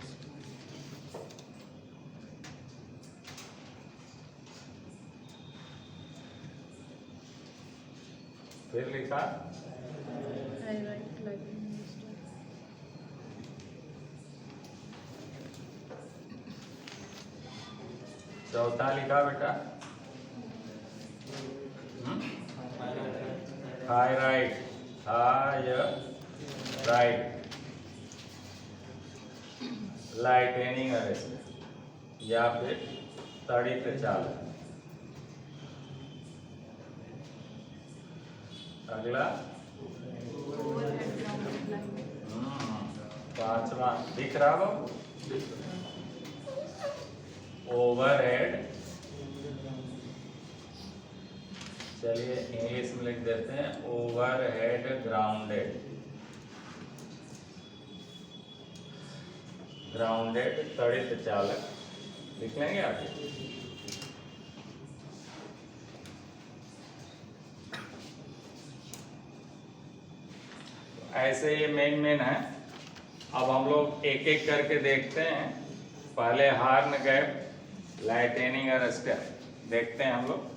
फिर लिखा चौथा लिखा बेटा थायराइड, थायराइड लाइटनिंग अरेस्टर या फिर त्वरित चालक। अगला पांचवा दिख रहा हो, ओवरहेड। चलिए इंग्लिश में लिख देते हैं ओवरहेड ग्राउंडेड, ग्राउंडेड त्वरित चालक। लिख लेंगे आगे। ऐसे ये मेन है। अब हम लोग एक एक करके देखते हैं। पहले हॉर्न गैप लाइटनिंग अरेस्टर देखते हैं हम लोग।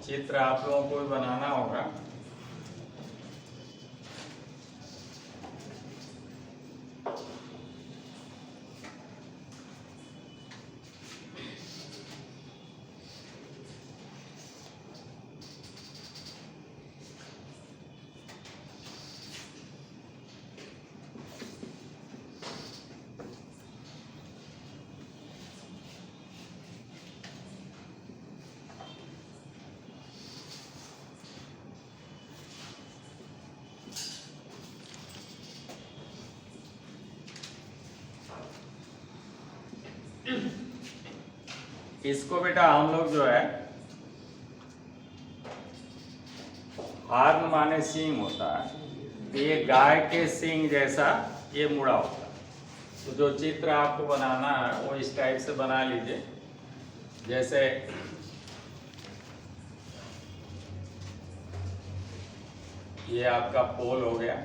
चित्र आप लोगों को भी बनाना होगा। इसको बेटा हम लोग जो है हॉर्न माने सींग होता है, ये गाय के सींग जैसा ये मुड़ा होता है। तो जो चित्र आपको बनाना है वो इस टाइप से बना लीजिए। जैसे ये आपका पोल हो गया,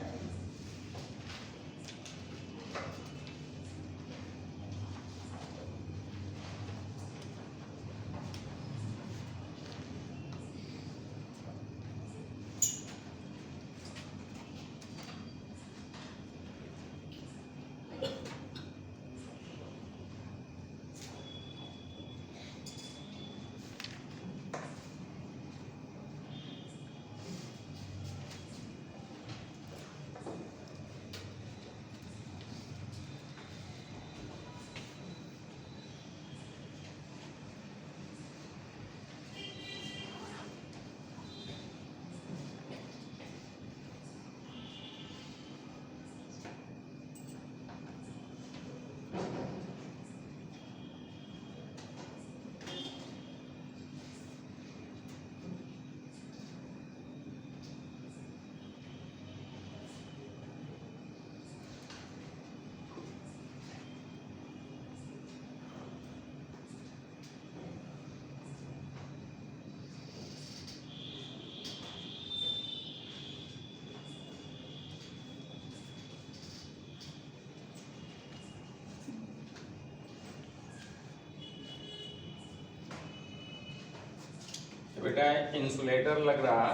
बेटा इंसुलेटर लग रहा,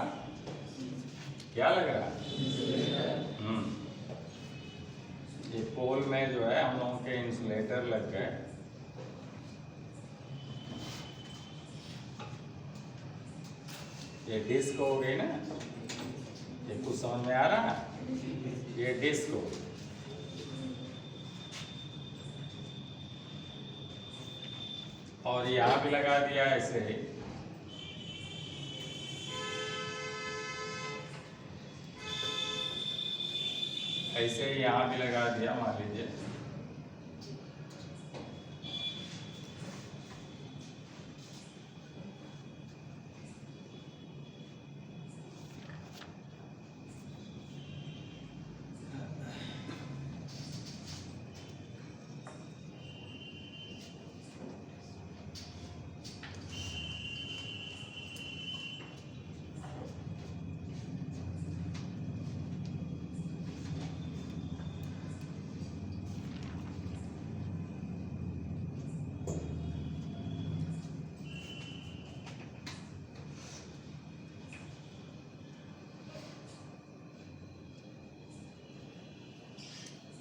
क्या लग रहा? ये पोल में जो है हम लोगों के इंसुलेटर लग गए। ये डिस्क हो गई ना, ये कुछ समझ में आ रहा है? ये डिस्क हो, और यहाँ भी लगा दिया ऐसे ही। ऐसे ही यहाँ भी लगा दिया, मान लीजिए।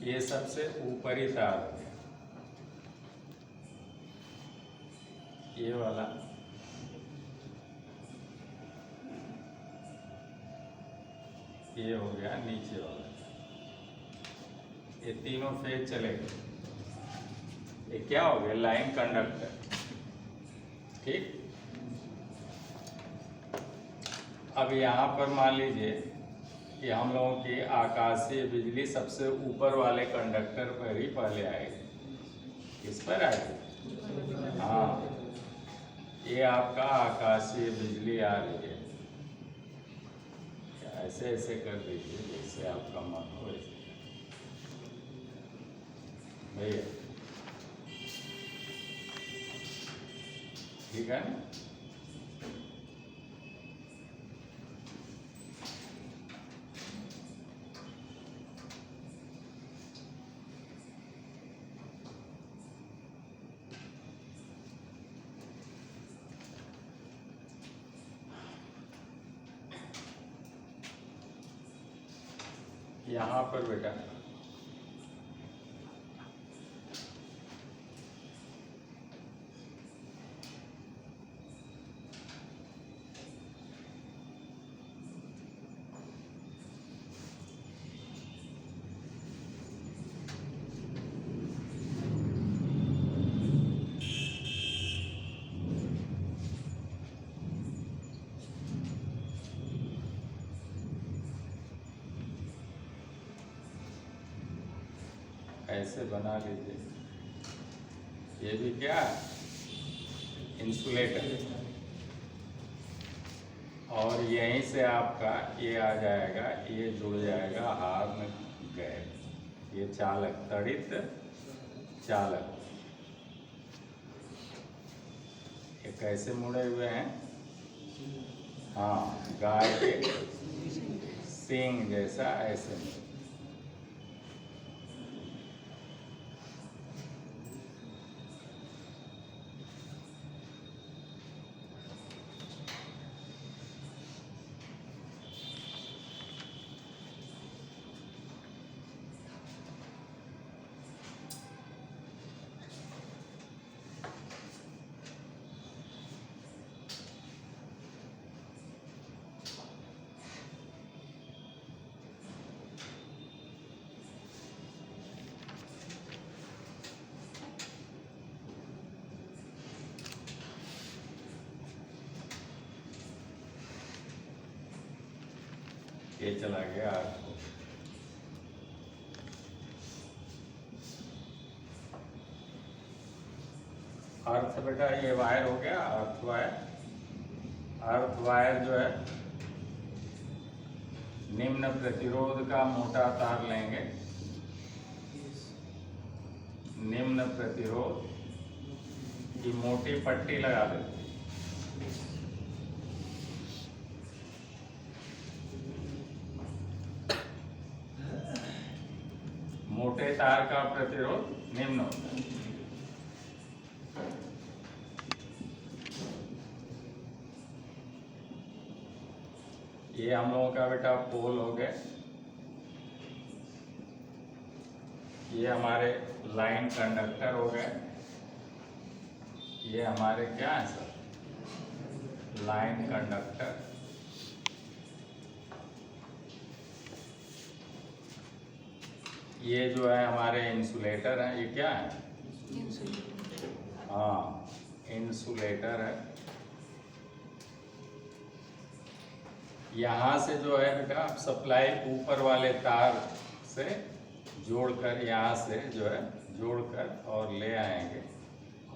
ये सबसे ऊपरी तार हो गया, ये वाला। ये हो गया नीचे वाला। ये तीनों फेज चले गए। ये क्या हो गया? Line conductor. ठीक। अब यहाँ पर मान लीजिए कि हम लोगों की आकाशीय बिजली सबसे ऊपर वाले कंडक्टर पर ही पहले आएगी। किस पर आएगी? हाँ, ये आपका आकाशीय बिजली आ रही है। ऐसे ऐसे कर दीजिए जैसे आपका मन हो वैसे भैया, ठीक है ना? यहाँ पर बेटा ऐसे बना लीजिए। ये भी क्या? इंसुलेटर। और यहीं से आपका ये आ जाएगा, ये जुड़ जाएगा हार्न गैप। ये चालक, तड़ित चालक। ये कैसे मुड़े हुए हैं? हाँ, गाय के सींग जैसा ऐसे। ये चला गया आपको। अर्थ बेटा ये वायर हो गया, अर्थ वायर। अर्थ वायर जो है निम्न प्रतिरोध का मोटा तार लेंगे, निम्न प्रतिरोध की मोटी पट्टी लगा देते। मोटे तार का प्रतिरोध निम्न होता है। ये हम लोगों का बेटा पोल हो गए, ये हमारे लाइन कंडक्टर हो गए, ये हमारे क्या है सर, लाइन कंडक्टर। ये जो है हमारे इंसुलेटर है, ये क्या है, हाँ इंसुलेटर है। यहाँ से जो है बेटा आप सप्लाई ऊपर वाले तार से जोड़कर, यहाँ से जो है जोड़कर और ले आएंगे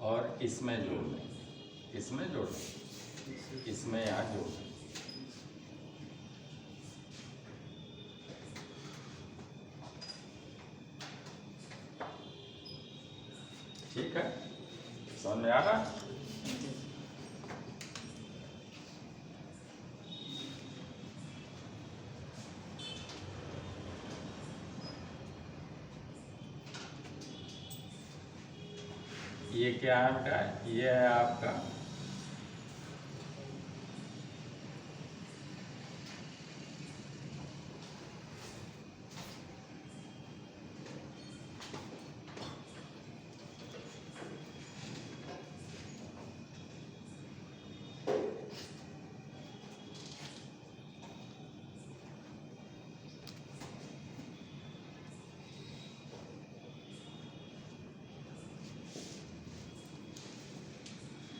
और इसमें जोड़ देंगे, इसमें जोड़ देंगे, इसमें यहाँ जोड़ देंगे। ठीक है, समझ में आ रहा? ये क्या है बेटा, ये है आपका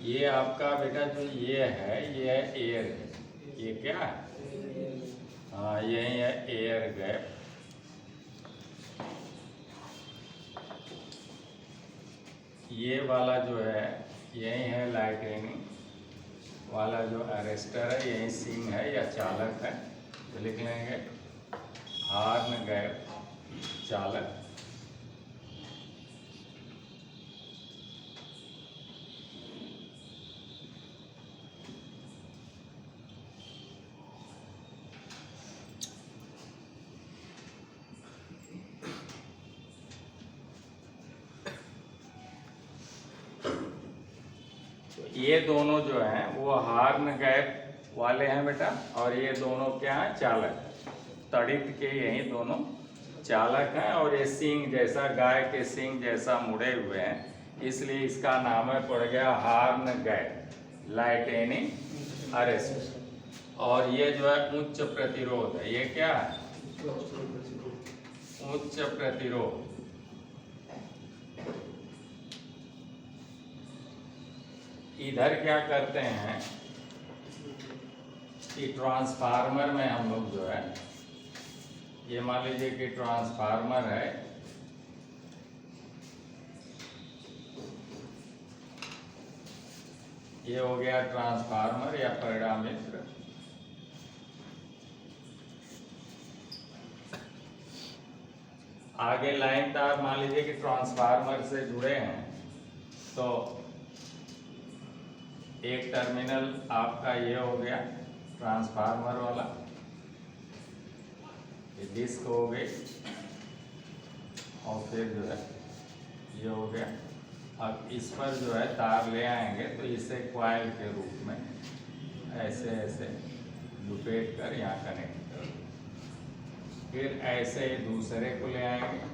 ये आपका बेटा जो ये है एयर है, ये क्या है, हाँ यही है एयर गैप। ये वाला जो है यही है लाइटनिंग वाला जो अरेस्टर है, यही सिंग है या चालक है, तो लिख लेंगे हॉर्न गैप चालक। ये दोनों जो हैं वो हॉर्न गैप वाले हैं बेटा, और ये दोनों क्या हैं, चालक, तड़ित के यही दोनों चालक हैं। और ये सींग जैसा, गाय के सींग जैसा मुड़े हुए हैं, इसलिए इसका नाम है पड़ गया हॉर्न गैप, लाइटनिंग अरेस्ट। और ये जो है उच्च प्रतिरोध है, ये क्या है, उच्च प्रतिरोध। इधर क्या करते हैं कि ट्रांसफार्मर में हम लोग जो है, ये मान लीजिए कि ट्रांसफार्मर है, ये हो गया ट्रांसफार्मर या परिणामित्र। आगे लाइन तार मान लीजिए कि ट्रांसफार्मर से जुड़े हैं, तो एक टर्मिनल आपका ये हो गया ट्रांसफार्मर वाला, ये डिस्क हो गई, और फिर जो है ये हो गया। अब इस पर जो है तार ले आएंगे, तो इसे क्वाइल के रूप में ऐसे ऐसे लुपेट कर यहाँ कनेक्ट कर, फिर ऐसे दूसरे को ले आएंगे,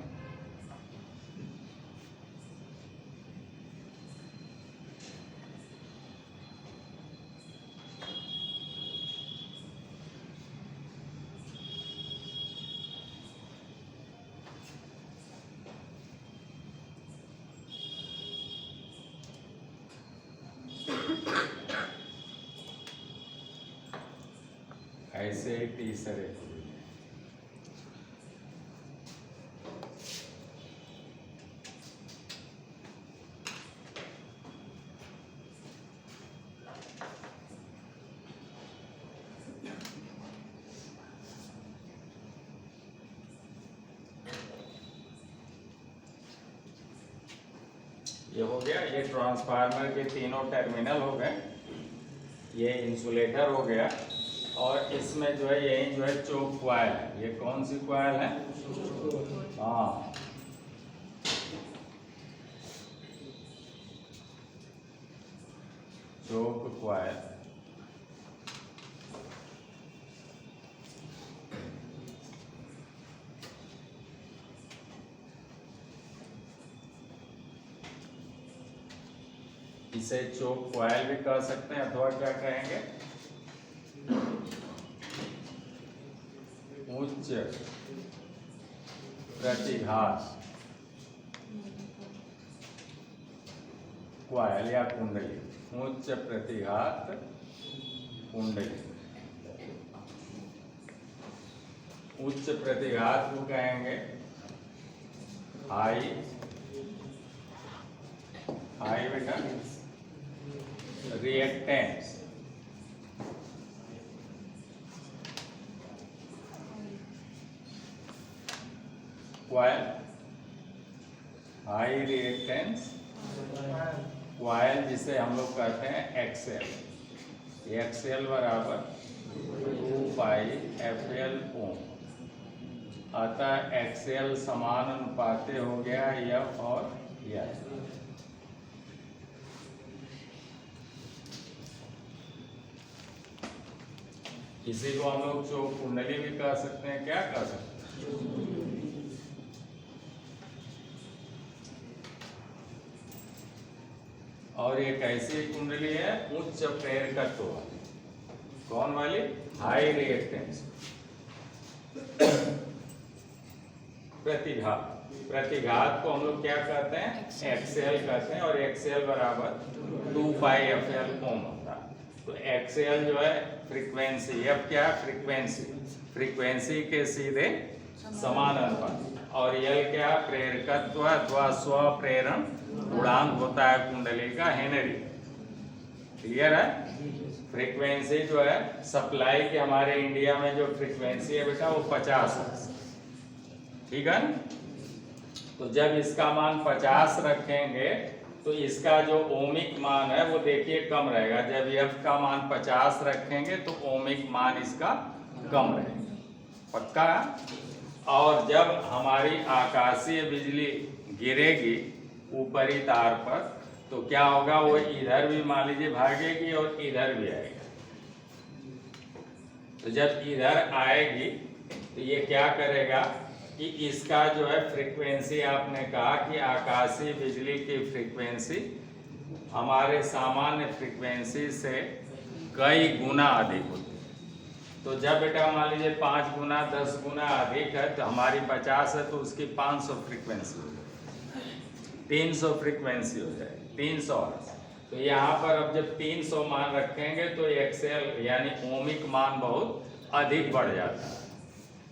ऐसे तीसरे को। ये हो गया, ये ट्रांसफार्मर के तीनों टर्मिनल हो गए, ये इंसुलेटर हो गया, और इसमें जो है यही जो है चोक क्वाइल है। ये कौन सी क्वाइल है, हाँ चोक क्वाइल। इसे चोक कॉइल भी कह सकते हैं, अथवा क्या कहेंगे, उच्च प्रतिघात कॉइल या कुंडली, उच्च प्रतिघात कुंडली। उच्च प्रतिघात को कहेंगे हाई बेटा reactance, coil, high reactance coil, जिसे हम लोग कहते हैं एक्सएल। एक्सएल बराबर 2 पाई FL ओम। अतः एक्सएल समान अनुपाते हो गया F और L। इसी को हम लोग चोक कुंडली भी कह सकते हैं। क्या कह सकते हैं? और ये कैसी कुंडली है? उच्च प्रेरकत्व वाली। कौन वाली? High reactance. प्रतिघात, प्रतिघात को हम लोग क्या कहते हैं? एक्सएल कहते हैं। और एक्सएल बराबर 2 पाई FL ओम होता है। तो एक्सएल जो है फ्रीक्वेंसी, एफ क्या है? फ्रीक्वेंसी, फ्रीक्वेंसी के सीधे समानुपाती। और एल क्या? प्रेरकत्व अथवा स्वप्रेरण गुणांक होता है कुंडली का, हेनरी। क्लियर है? फ्रीक्वेंसी जो है सप्लाई की हमारे इंडिया में जो फ्रीक्वेंसी है बेटा वो 50 है। ठीक है ना? तो जब इसका मान 50 रखेंगे तो इसका जो ओमिक मान है वो देखिए कम रहेगा। जब एफ का मान 50 रखेंगे तो ओमिक मान इसका कम रहेगा। पक्का? और जब हमारी आकाशीय बिजली गिरेगी ऊपरी तार पर तो क्या होगा? वो इधर भी मान लीजिए भागेगी और इधर भी आएगी। तो जब इधर आएगी तो ये क्या करेगा कि इसका जो है फ्रीक्वेंसी, आपने कहा कि आकाशीय बिजली की फ्रीक्वेंसी हमारे सामान्य फ्रीक्वेंसी से कई गुना अधिक होती है। तो जब बेटा मान लीजिए 5 गुना 10 गुना अधिक है तो हमारी 50 है तो उसकी 500 फ्रीक्वेंसी हो जाए, 300 फ्रीक्वेंसी हो जाए, 300 हर्ट्ज। तो यहाँ पर अब जब 300 मान रखेंगे तो एक्सएल यानी ओमिक मान बहुत अधिक बढ़ जाता है।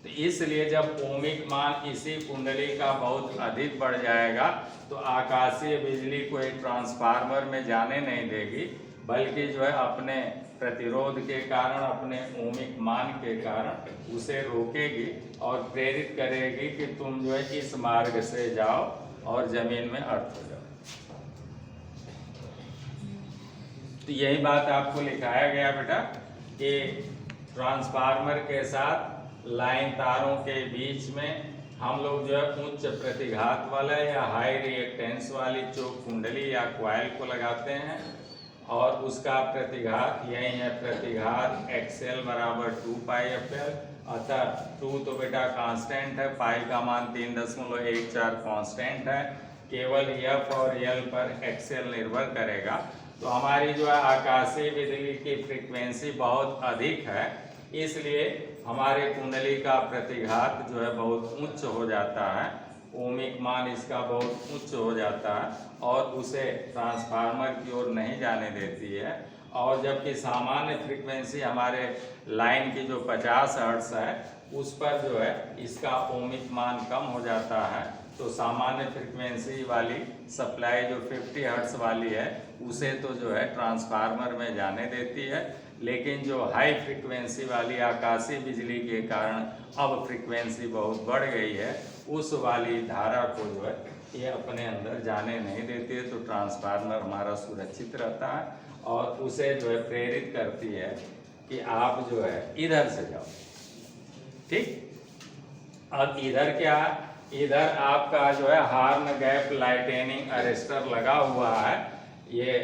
तो इसलिए जब ओमिक मान इसी कुंडली का बहुत अधिक बढ़ जाएगा तो आकाशीय बिजली को एक ट्रांसफार्मर में जाने नहीं देगी, बल्कि जो है अपने प्रतिरोध के कारण, अपने ओमिक मान के कारण उसे रोकेगी और प्रेरित करेगी कि तुम जो है इस मार्ग से जाओ और जमीन में अर्थ हो जाओ। तो यही बात आपको लिखाया गया बेटा कि ट्रांसफार्मर के साथ लाइन तारों के बीच में हम लोग जो है उच्च प्रतिघात वाला या हाई रिएक्टेंस वाली चोक कुंडली या क्वाइल को लगाते हैं और उसका प्रतिघात यही है, प्रतिघात एक्सएल बराबर 2 पाई FL। अतः 2 तो बेटा कांस्टेंट है, पाई का मान 3.14 कांस्टेंट है, केवल एफ और एल पर एक्सएल निर्भर करेगा। तो हमारी जो है आकाशीय बिजली की फ्रीक्वेंसी बहुत अधिक है, इसलिए हमारे कुंडली का प्रतिघात जो है बहुत उच्च हो जाता है, ओमिक मान इसका बहुत उच्च हो जाता है और उसे ट्रांसफार्मर की ओर नहीं जाने देती है। और जबकि सामान्य फ्रीक्वेंसी हमारे लाइन की जो 50 हर्ट्ज है उस पर जो है इसका ओमिक मान कम हो जाता है। तो सामान्य फ्रीक्वेंसी वाली सप्लाई जो 50 हर्ट्ज वाली है उसे तो जो है ट्रांसफार्मर में जाने देती है, लेकिन जो हाई फ्रीक्वेंसी वाली आकाशीय बिजली के कारण अब फ्रीक्वेंसी बहुत बढ़ गई है उस वाली धारा को जो है ये अपने अंदर जाने नहीं देती है। तो ट्रांसफार्मर हमारा सुरक्षित रहता है और उसे जो है प्रेरित करती है कि आप जो है इधर से जाओ। ठीक? अब इधर क्या? इधर आपका जो है हार्न गैप लाइटेनिंग अरेस्टर लगा हुआ है। ये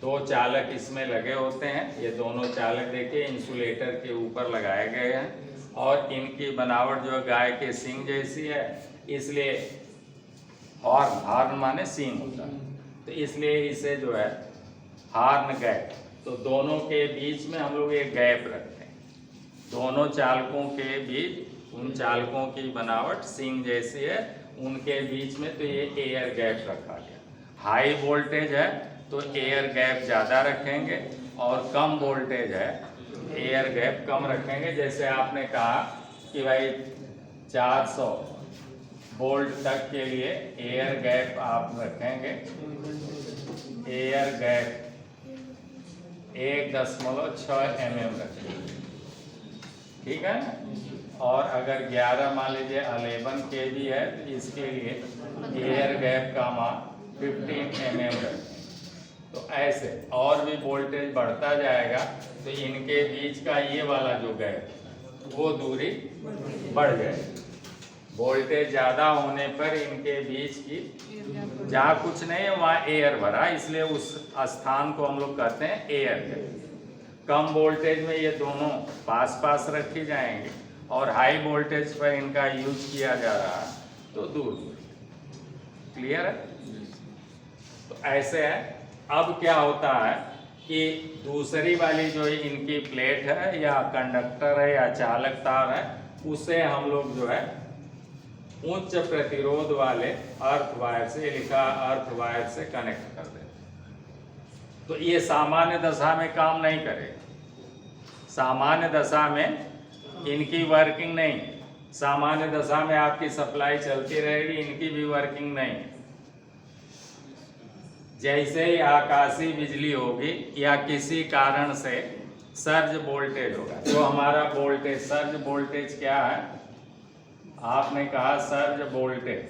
2 चालक इसमें लगे होते हैं। ये दोनों चालक देखिए इंसुलेटर के ऊपर लगाए गए हैं और इनकी बनावट जो है गाय के सींग जैसी है, इसलिए हॉर्न माने सींग होता है, तो इसलिए इसे जो है हार्न गैप, तो दोनों के बीच में हम लोग एक गैप रखते हैं। दोनों चालकों के बीच, उन चालकों की बनावट सींग जैसी है, उनके बीच में तो ये एयर गैप रखा गया। हाई वोल्टेज है तो एयर गैप ज़्यादा रखेंगे, और कम वोल्टेज है एयर गैप कम रखेंगे। जैसे आपने कहा कि भाई 400 वोल्ट तक के लिए एयर गैप आप रखेंगे, एयर गैप 1.6 mm रखेंगे, ठीक है ना। और अगर 11 मान लीजिए 11 kV है तो इसके लिए एयर गैप का मान 15 mm रखेंगे। तो ऐसे और भी वोल्टेज बढ़ता जाएगा तो इनके बीच का ये वाला जो गैप वो दूरी बढ़ जाएगी। वोल्टेज ज़्यादा होने पर इनके बीच की जहाँ कुछ नहीं है वहाँ एयर भरा, इसलिए उस स्थान को हम लोग कहते हैं एयर गैप। कम वोल्टेज में ये दोनों पास पास रखी जाएंगे, और हाई वोल्टेज पर इनका यूज किया जा रहा है तो दूर दूर। क्लियर है? तो ऐसे है। अब क्या होता है कि दूसरी वाली जो इनकी प्लेट है या कंडक्टर है या चालक तार है, उसे हम लोग जो है उच्च प्रतिरोध वाले अर्थ वायर से, लिखा अर्थ वायर से कनेक्ट कर देते। तो ये सामान्य दशा में काम नहीं करेगा। सामान्य दशा में इनकी वर्किंग नहीं, सामान्य दशा में आपकी सप्लाई चलती रहेगी, इनकी भी वर्किंग नहीं। जैसे ही आकाशीय बिजली होगी या किसी कारण से सर्ज वोल्टेज होगा, जो हमारा वोल्टेज, सर्ज वोल्टेज क्या है आपने कहा, सर्ज वोल्टेज।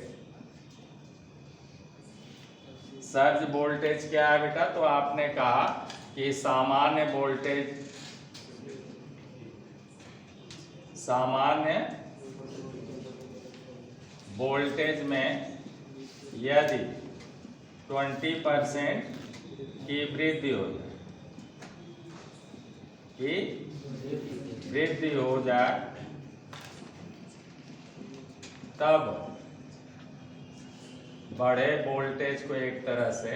सर्ज वोल्टेज क्या है बेटा? तो आपने कहा कि सामान्य वोल्टेज, सामान्य वोल्टेज में यदि 20% की वृद्धि हो जाए, कि वृद्धि हो जाए, तब बड़े वोल्टेज को, एक तरह से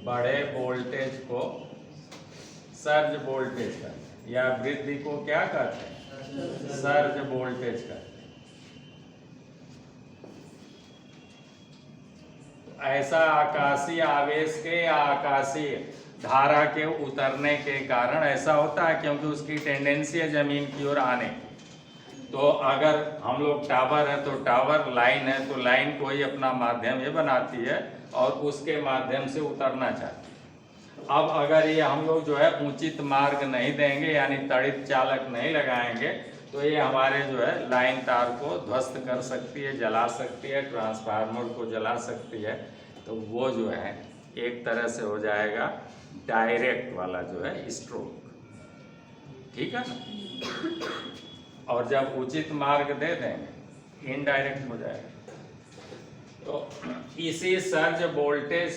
बड़े वोल्टेज को सर्ज वोल्टेज कहते हैं, या वृद्धि को क्या कहते हैं? सर्ज वोल्टेज कहते हैं। ऐसा आकाशीय आवेश के या आकाशीय धारा के उतरने के कारण ऐसा होता है, क्योंकि उसकी टेंडेंसी है जमीन की ओर आने। तो अगर हम लोग टावर है तो टावर, लाइन है तो लाइन कोई अपना माध्यम ये बनाती है और उसके माध्यम से उतरना चाहती है। अब अगर ये हम लोग जो है उचित मार्ग नहीं देंगे, यानी तड़ित चालक नहीं लगाएंगे, तो ये हमारे जो है लाइन तार को ध्वस्त कर सकती है, जला सकती है, ट्रांसफार्मर को जला सकती है। तो वो जो है एक तरह से हो जाएगा डायरेक्ट वाला जो है स्ट्रोक, ठीक है ना। और जब उचित मार्ग दे देंगे इनडायरेक्ट हो जाएगा। तो इसी सर्ज वोल्टेज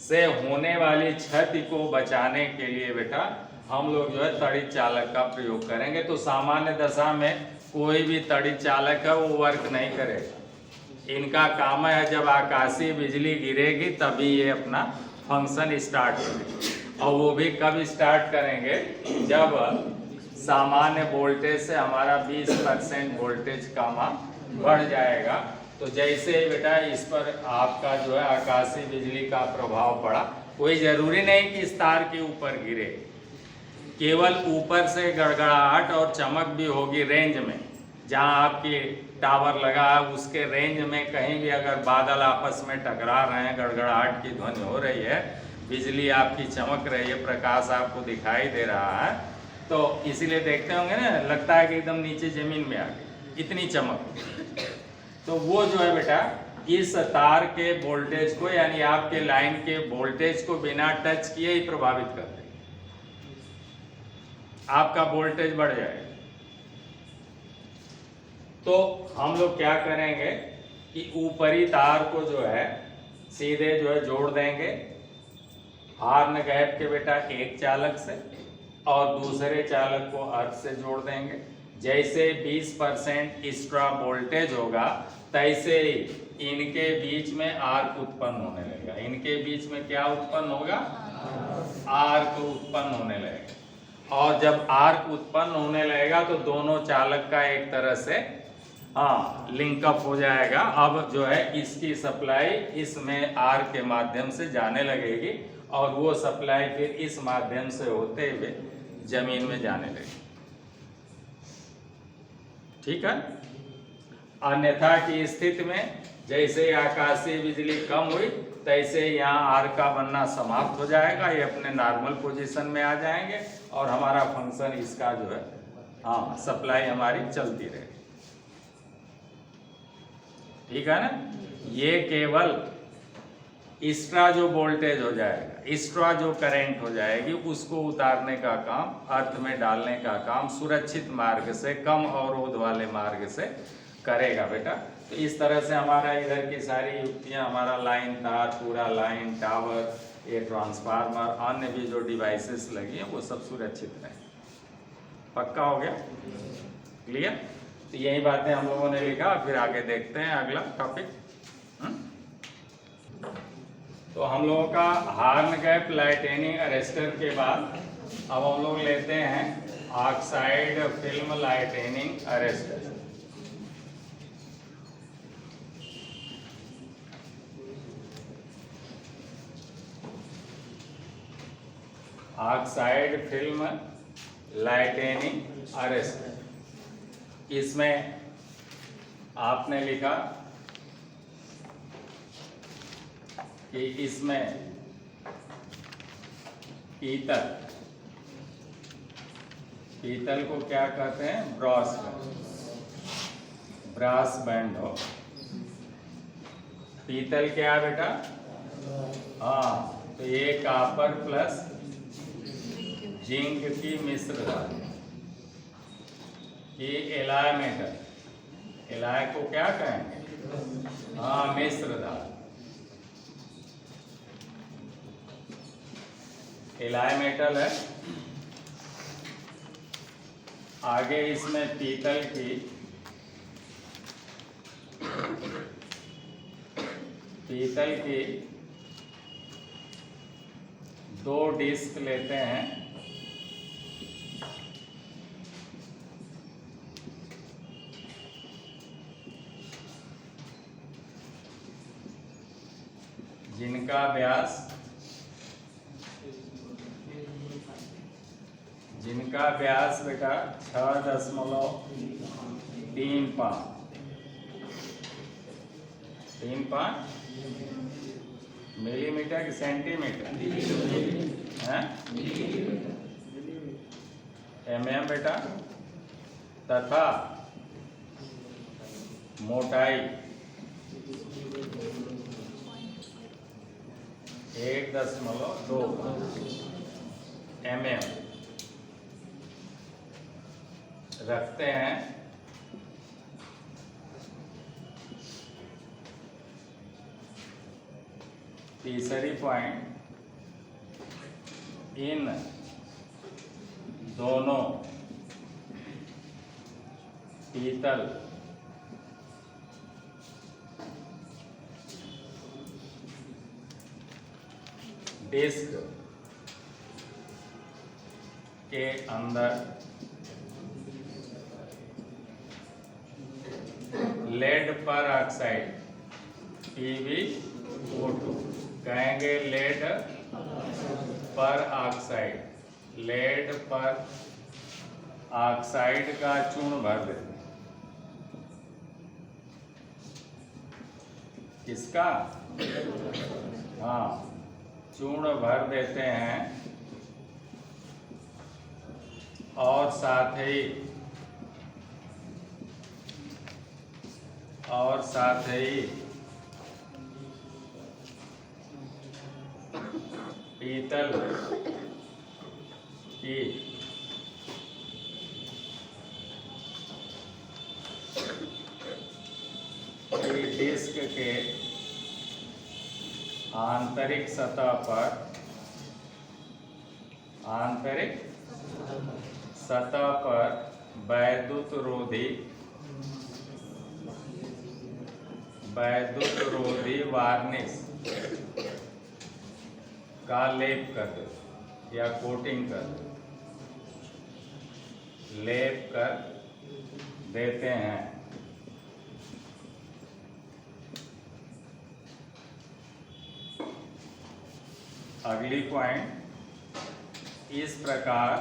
से होने वाली क्षति को बचाने के लिए बेटा हम लोग जो है तड़ित चालक का प्रयोग करेंगे। तो सामान्य दशा में कोई भी तड़ित चालक है वो वर्क नहीं करेगा। इनका काम है जब आकाशीय बिजली गिरेगी तभी ये अपना फंक्शन स्टार्ट करेंगे, और वो भी कब स्टार्ट करेंगे? जब सामान्य वोल्टेज से हमारा 20% वोल्टेज का मान बढ़ जाएगा। तो जैसे ही बेटा इस पर आपका जो है आकाशीय बिजली का प्रभाव पड़ा, कोई ज़रूरी नहीं कि इस तार के ऊपर गिरे, केवल ऊपर से गड़गड़ाहट और चमक भी होगी रेंज में। जहां आपकी टावर लगा है उसके रेंज में कहीं भी अगर बादल आपस में टकरा रहे हैं, गड़गड़ाहट की ध्वनि हो रही है, बिजली आपकी चमक रही है, प्रकाश आपको दिखाई दे रहा है, तो इसीलिए देखते होंगे ना, लगता है कि एकदम नीचे ज़मीन में आ गई, इतनी चमक। तो वो जो है बेटा इस तार के वोल्टेज को, यानी आपके लाइन के वोल्टेज को बिना टच किए ही प्रभावित कर देगा, आपका वोल्टेज बढ़ जाएगा। तो हम लोग क्या करेंगे कि ऊपरी तार को जो है सीधे जो है जोड़ देंगे हार्न गैप के बेटा एक चालक से, और दूसरे चालक को अर्थ से जोड़ देंगे। जैसे 20% एक्स्ट्रा वोल्टेज होगा तैसे ही इनके बीच में आर्क उत्पन्न होने लगेगा। इनके बीच में क्या उत्पन्न होगा? आर्क उत्पन्न होने लगेगा, और जब आर्क उत्पन्न होने लगेगा तो दोनों चालक का एक तरह से लिंकअप हो जाएगा। अब जो है इसकी सप्लाई इसमें आर के माध्यम से जाने लगेगी और वो सप्लाई फिर इस माध्यम से होते हुए जमीन में जाने लगेगी। ठीक है। अन्यथा की स्थिति में जैसे आकाशीय बिजली कम हुई तैसे यहाँ आर का बनना समाप्त हो जाएगा, ये अपने नॉर्मल पोजीशन में आ जाएंगे और हमारा फंक्शन इसका जो है सप्लाई हमारी चलती रहेगी। ठीक है ना। ये केवल एक्स्ट्रा जो वोल्टेज हो जाएगा, एक्स्ट्रा जो करंट हो जाएगी उसको उतारने का काम, अर्थ में डालने का काम सुरक्षित मार्ग से, कम अवरोध वाले मार्ग से करेगा बेटा। तो इस तरह से हमारा इधर की सारी युक्तियां, हमारा लाइन तार, पूरा लाइन, टावर, ये ट्रांसफार्मर, अन्य भी जो डिवाइसेस लगी हैं वो सब सुरक्षित रहे। पक्का हो गया? क्लियर? तो यही बातें हम लोगों ने लिखा। फिर आगे देखते हैं अगला टॉपिक। तो हम लोगों का हार्न गैप लाइटनिंग अरेस्टर के बाद अब हम लोग लेते हैं oxide film lightning arrester. Oxide film lightning arrester, इसमें आपने लिखा कि इसमें पीतल को क्या कहते हैं? ब्रास बैंड हो। पीतल क्या है बेटा? तो ये कॉपर प्लस जिंक की मिश्र धातु, ये एलॉय मेटल। एलॉय को क्या कहेंगे? मिश्र धातु। एलॉय मेटल है। आगे इसमें पीतल की 2 डिस्क लेते हैं। जिनका व्यास बेटा 6.35 मिलीमीटर की सेंटीमीटर है, mm बेटा, तथा मोटाई 1.2 mm रखते हैं। तीसरी पॉइंट, इन दोनों पीतल डिस्क के अंदर लेड पर ऑक्साइड PbO2 कहेंगे, लेड पर ऑक्साइड, लेड पर ऑक्साइड का चूर्ण भर देते हैं। किसका? चूर्ण भर देते हैं और साथ ही पीतल की डिस्क के आंतरिक सतह पर वैद्युत रोधी वार्निश का लेप कर दो। या कोटिंग कर लेप कर देते हैं। अगली पॉइंट, इस प्रकार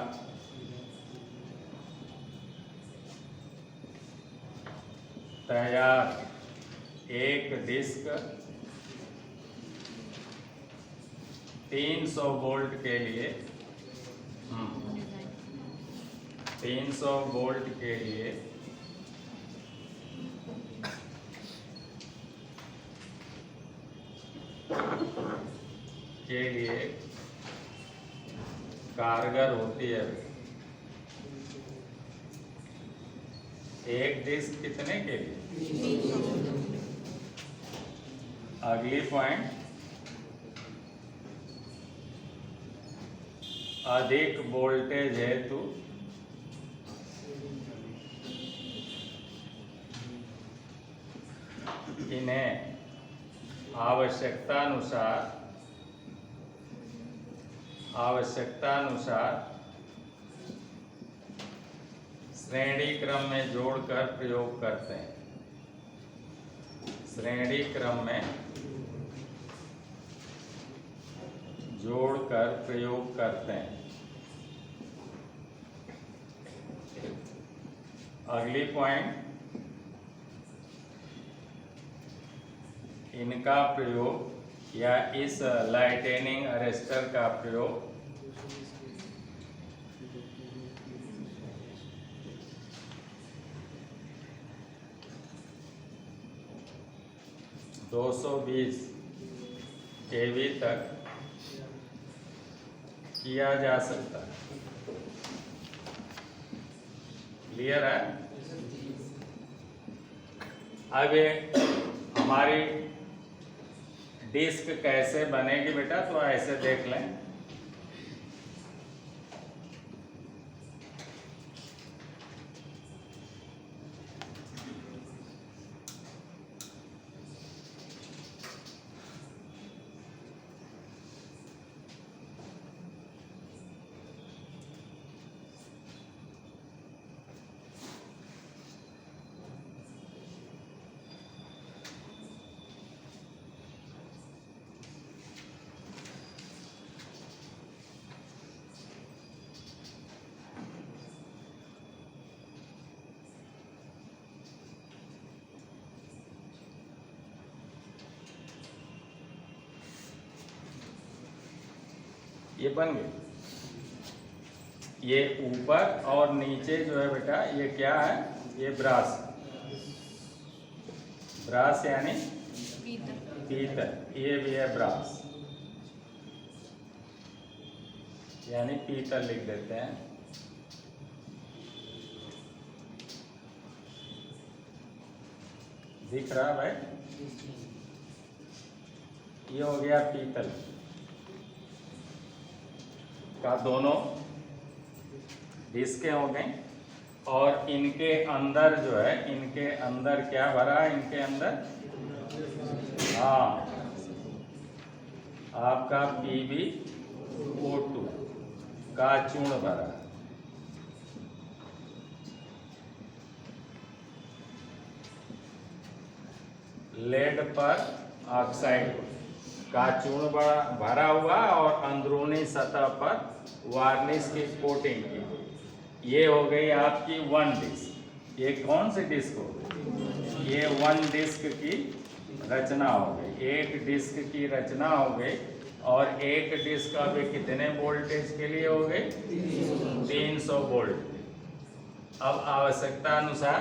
तैयार एक डिस्क 300 वोल्ट के लिए 300 वोल्ट के लिए कारगर होती है। एक डिस्क कितने के लिए? अगली पॉइंट, अधिक वोल्टेज हेतु इन्हें आवश्यकतानुसार श्रेणी क्रम में जोड़कर प्रयोग करते हैं। श्रेणी क्रम में जोड़कर प्रयोग करते हैं। अगली पॉइंट, इनका प्रयोग या इस लाइटनिंग अरेस्टर का प्रयोग (220 kV तक किया जा सकता है। क्लियर है? अब हमारी डिस्क कैसे बनेगी बेटा, तो ऐसे देख लें। ये बन गई। ये ऊपर और नीचे जो है बेटा, ये क्या है? ये ब्रास यानी पीतल। ये भी है ब्रास यानी पीतल, लिख देते हैं। दिख रहा भाई? ये हो गया पीतल का, दोनों डिस्कें हो गई। और इनके अंदर जो है, इनके अंदर क्या भरा है? इनके अंदर आपका PbO2 का चूर्ण भरा है। लेड पर ऑक्साइड का चूर्ण भरा हुआ और अंदरूनी सतह पर वार्निश की कोटिंग की। ये हो गई आपकी वन डिस्क। ये कौन सी डिस्क हो गई? ये वन डिस्क की रचना हो गई। एक डिस्क की रचना हो गई। और एक डिस्क अभी कितने वोल्टेज के लिए हो गई? 300 वोल्ट। अब आवश्यकता अनुसार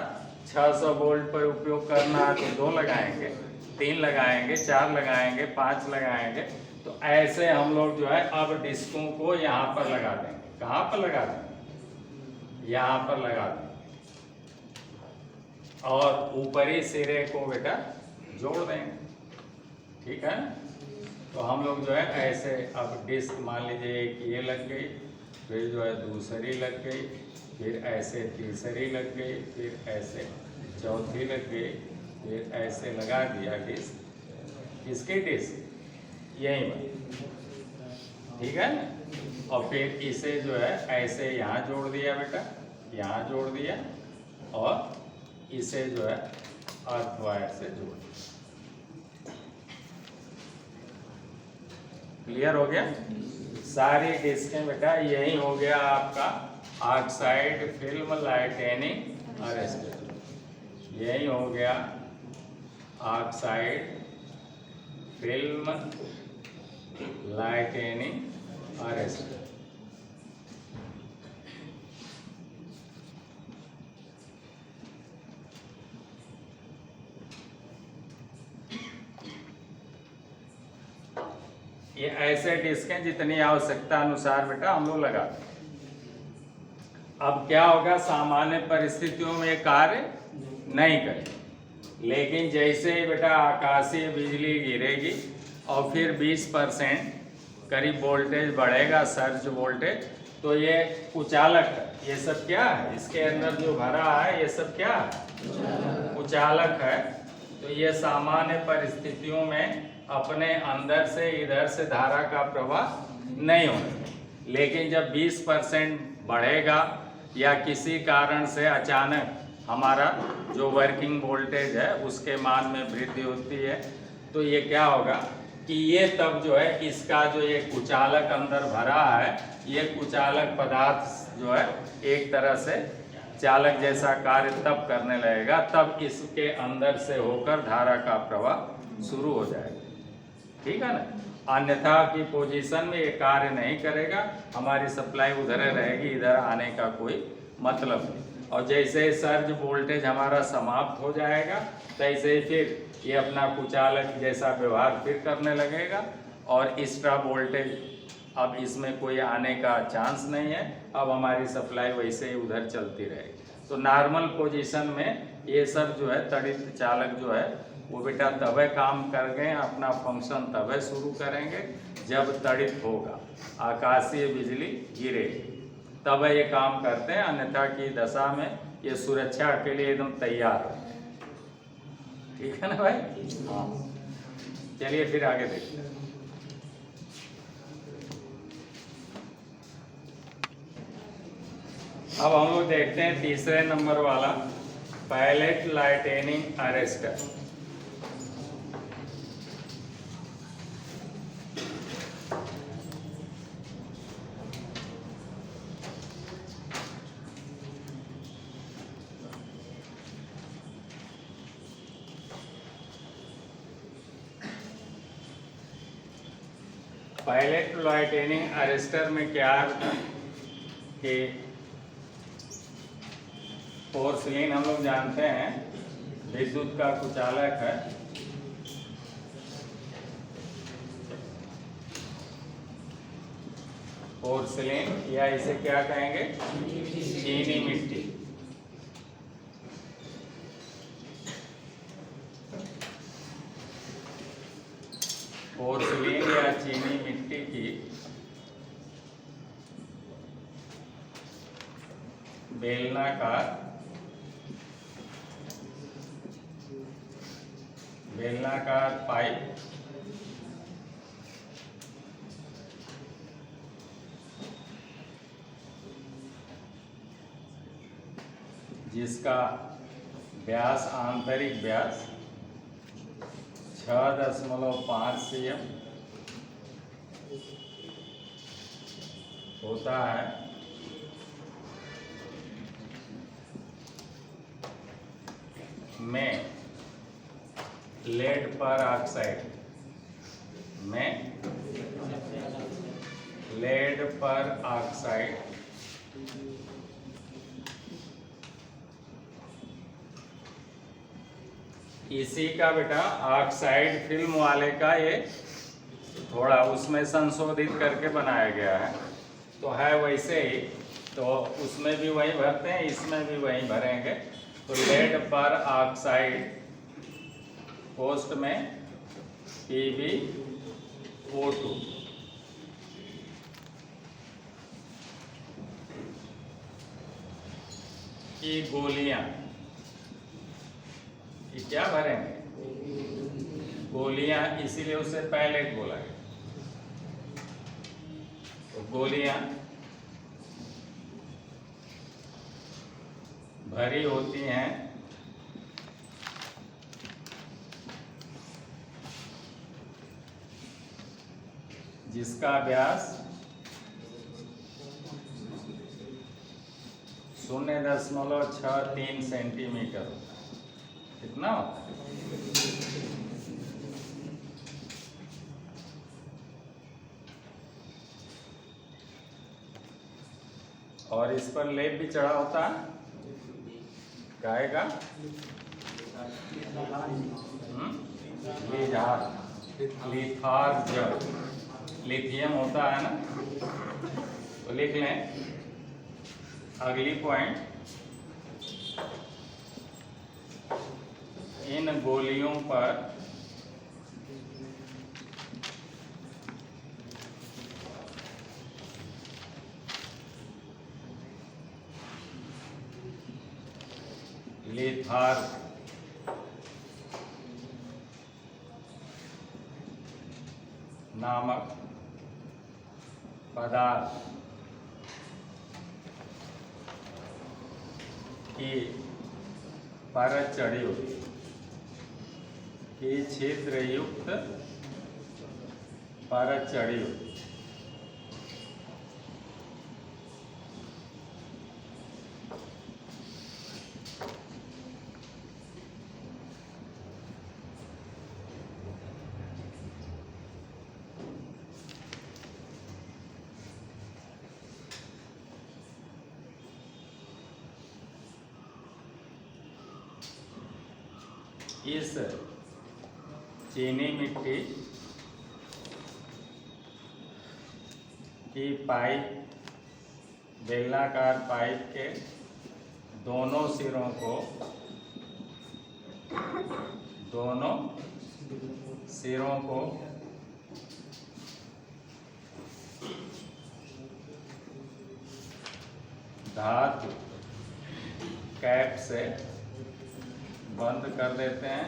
600 वोल्ट पर उपयोग करना है तो 2 लगाएंगे, 3 लगाएंगे, 4 लगाएंगे, 5 लगाएंगे। तो ऐसे हम लोग जो है अब डिस्कों को यहाँ पर लगा देंगे। कहाँ पर लगा देंगे? यहाँ पर लगा देंगे। और ऊपरी सिरे को बेटा जोड़ देंगे। ठीक है? तो हम लोग जो है ऐसे अब डिस्क, मान लीजिए एक ये लग गई, फिर जो है दूसरी लग गई, फिर ऐसे तीसरी लग गई, फिर ऐसे चौथी लग गई, फिर ऐसे लगा दिया डिस्क। किसकी डिस्क? यही पर। ठीक है ना? और फिर इसे जो है ऐसे यहाँ जोड़ दिया बेटा, यहाँ जोड़ दिया, और इसे जो है अर्थ वायर से जोड़ दिया। क्लियर हो गया? सारी डिस्कें बेटा यही हो गया आपका ऑक्साइड फिल्म लाइटेनिंग अरेस्टर। यही हो गया ऑक्साइड फिल्म लाइटेनिंग अरेस्टर। ये ऐसे डिस्कें जितनी आवश्यकता अनुसार बेटा हम लोग लगाते हैं। अब क्या होगा, सामान्य परिस्थितियों में ये कार्य नहीं करेगा, लेकिन जैसे ही बेटा आकाशीय बिजली गिरेगी और फिर 20% करीब वोल्टेज बढ़ेगा, सर्ज वोल्टेज, तो ये कुचालक है। ये सब क्या है, इसके अंदर जो भरा है ये सब क्या है, कुचालक है। तो ये सामान्य परिस्थितियों में अपने अंदर से इधर से धारा का प्रवाह नहीं होगा, लेकिन जब 20% बढ़ेगा या किसी कारण से अचानक हमारा जो वर्किंग वोल्टेज है उसके मान में वृद्धि होती है, तो ये क्या होगा कि ये तब जो है इसका जो ये कुचालक अंदर भरा है, ये कुचालक पदार्थ जो है एक तरह से चालक जैसा कार्य तब करने लगेगा, तब इसके अंदर से होकर धारा का प्रवाह शुरू हो जाएगा। ठीक है ना? अन्यथा की पोजीशन में ये कार्य नहीं करेगा, हमारी सप्लाई उधर रहेगी, इधर आने का कोई मतलब नहीं। और जैसे सर्ज वोल्टेज हमारा समाप्त हो जाएगा, तैसे फिर ये अपना कुचालक जैसा व्यवहार फिर करने लगेगा, और एक्स्ट्रा वोल्टेज अब इसमें कोई आने का चांस नहीं है। अब हमारी सप्लाई वैसे ही उधर चलती रहेगी। तो नॉर्मल पोजीशन में ये सब जो है तड़ित चालक जो है वो बेटा तभी काम कर गए, अपना फंक्शन तभी शुरू करेंगे जब तड़ित होगा, आकाशीय बिजली गिरेगी, तब ये काम करते हैं। अन्यथा की दशा में ये सुरक्षा के लिए एकदम तैयार है। ठीक है ना भाई? हाँ, चलिए फिर आगे देखते हैं। अब हम लोग देखते हैं तीसरे नंबर वाला pilot lightning arrester. Pilot lightning arrester में क्या है कि पोर्सिलीन हम लोग जानते हैं विद्युत का कुचालक है। पोर्सिलीन या इसे क्या कहेंगे, चीनी मिट्टी। पोर्सिलीन या चीनी मिट्टी की बेलनाकार पाइप जिसका व्यास, आंतरिक व्यास 6.5 cm होता है, में लेड पर ऑक्साइड इसी का बेटा ऑक्साइड फिल्म वाले का ये थोड़ा उसमें संशोधित करके बनाया गया है। तो है वैसे ही, तो उसमें भी वही भरते हैं, इसमें भी वही भरेंगे। तो लेड पर ऑक्साइड पोस्ट में PbO2 की गोलियां, ये क्या भरेंगे, गोलियां, इसीलिए उसे पैलेट बोला गया। तो गोलियां भरी होती हैं जिसका व्यास 0.63 सेंटीमीटर होता है। कितना होता है? और इस पर लेप भी चढ़ा होता है गाय का लिथार्ज लिथियम होता है ना। तो लिख लें अगली पॉइंट, इन गोलियों पर लिथार्ज नामक पदार्थ की परत चढ़ी होती है, कि छिद्र युक्त परत चढ़ी होती है। इस चीनी मिट्टी की पाइप, बेलनाकार पाइप के दोनों सिरों को धातु कैप से बंद कर देते हैं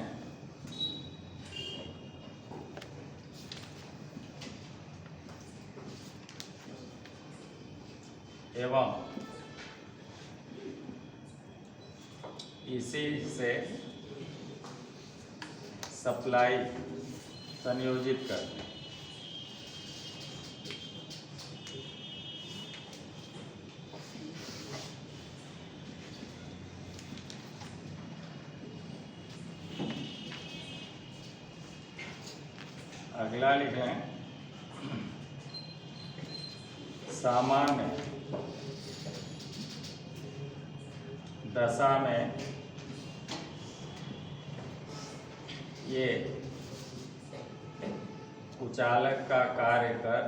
एवं इसी से सप्लाई संयोजित करते हैं। अगला लिखें, सामान्य दशा में ये कुचालक का कार्य कर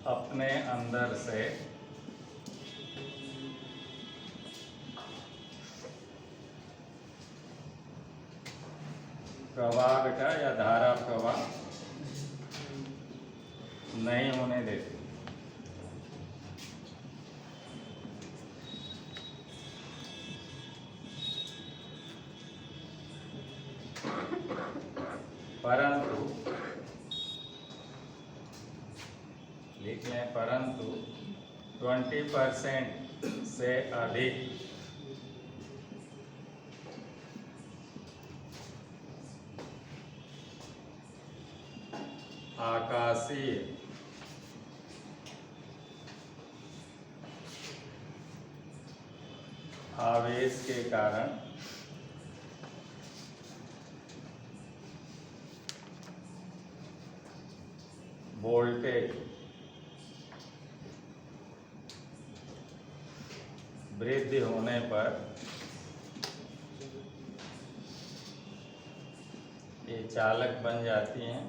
अपने अंदर से प्रवाह बेटा या धारा प्रवाह नहीं होने देती। परंतु लिख लें, परंतु 20% से अधिक आकाशीय आवेश के कारण वोल्टेज वृद्धि होने पर ये चालक बन जाती हैं।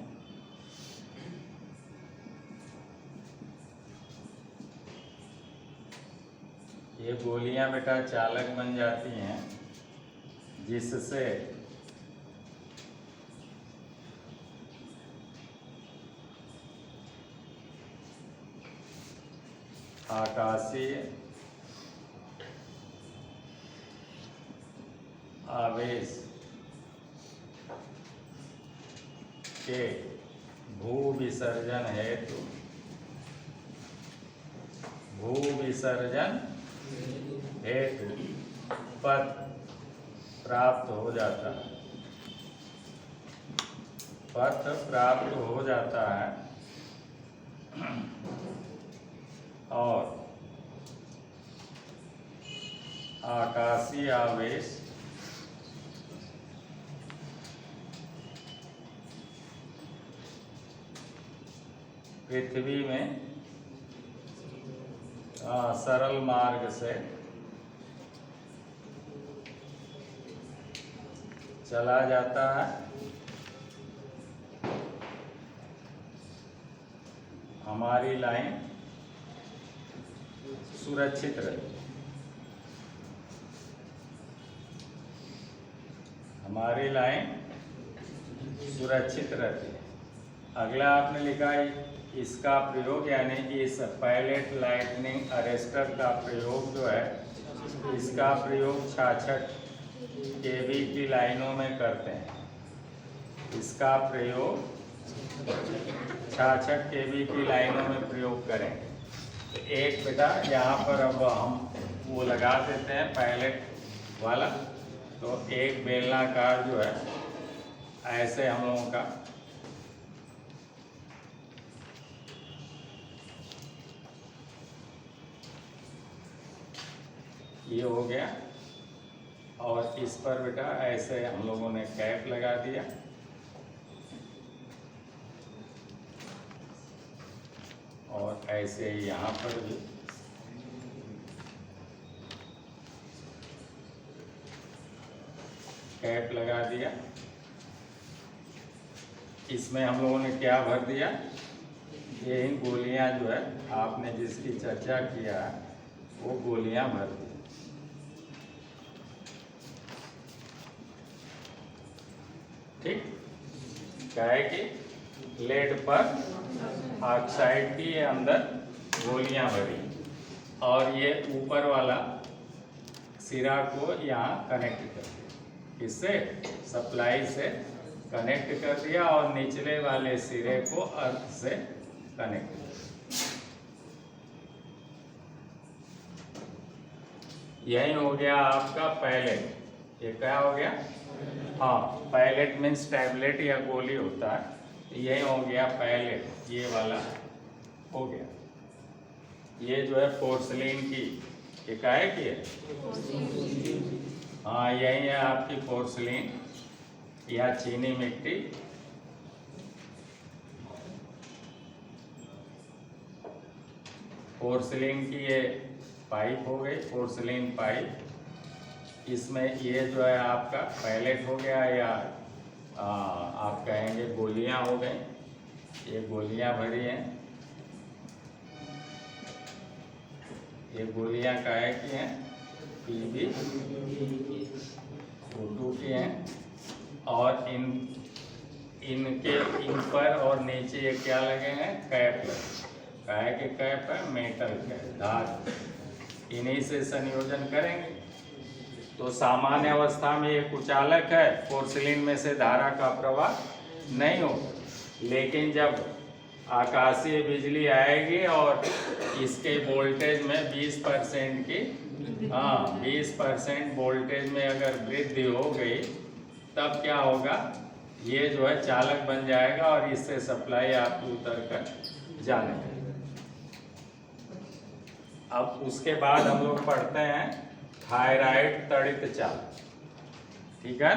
ये गोलियां बेटा चालक बन जाती हैं जिससे आकाशीय आवेश के भू विसर्जन हेतु पद प्राप्त हो जाता है, पद प्राप्त हो जाता है और आकाशीय आवेश पृथ्वी में सरल मार्ग से चला जाता है, हमारी लाइन सुरक्षित रहती, हमारी लाइन सुरक्षित रहती है। अगला आपने लिखा है इसका प्रयोग, यानी इस पायलट लाइटनिंग अरेस्टर का प्रयोग जो है, इसका प्रयोग 66 केवी की लाइनों में करते हैं। इसका प्रयोग 66 केवी की लाइनों में प्रयोग करेंगे। तो एक बेटा यहाँ पर अब हम वो लगा देते हैं पायलट वाला। तो एक बेलनाकार जो है ऐसे हम लोगों का ये हो गया, और इस पर बेटा ऐसे हम लोगों ने कैप लगा दिया। और ऐसे यहाँ पर भी कैप लगा दिया। इसमें हम लोगों ने क्या भर दिया, ये इन गोलियां जो है आपने जिसकी चर्चा किया है वो गोलियां भर दी। ठीक, क्या है कि लेड पर ऑक्साइड की ये अंदर गोलियां भरी, और ये ऊपर वाला सिरा को यहाँ कनेक्ट कर दिया, इससे सप्लाई से कनेक्ट कर दिया, और निचले वाले सिरे को अर्थ से कनेक्ट कर दिया। यही हो गया आपका पायलट। ये क्या हो गया, हाँ पायलट मीन्स टैबलेट या गोली होता है। यही हो गया पायलट, ये वाला हो गया। ये जो है पोर्सलिन की, ये काहे की है, हाँ यही है आपकी पोर्सलिन या चीनी मिट्टी। पोर्सलिन की ये पाइप हो गई, पोर्सलिन पाइप। इसमें ये जो है आपका पायलट हो गया, या आप कहेंगे गोलियां हो गई। ये गोलियां भरी हैं, ये गोलियां काहे की हैं, PbO2 की हैं। और इनके इन पर और नीचे ये क्या लगे हैं, कैप लगे। काहे के कैप है, मेटल के धातु, इन्हीं से संयोजन करेंगे। तो सामान्य अवस्था में ये कुचालक है, पोर्सिलिन में से धारा का प्रवाह नहीं होगा। लेकिन जब आकाशीय बिजली आएगी और इसके वोल्टेज में 20% की 20% वोल्टेज में अगर वृद्धि हो गई, तब क्या होगा, ये जो है चालक बन जाएगा और इससे सप्लाई आपको उतर कर जाने लगेगी। अब उसके बाद हम लोग पढ़ते हैं थायराइड तड़ित चालक। ठीक है,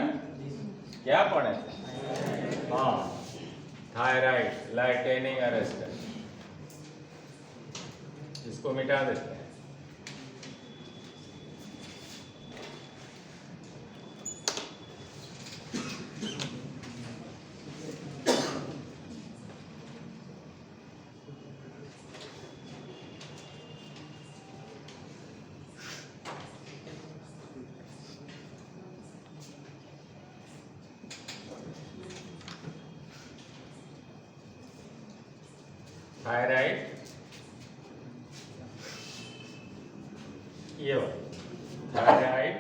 क्या पढ़े, हाँ थायराइड लाइटेनिंग अरेस्टर। इसको मिटा देते हैं। थायराइड ये थायराइड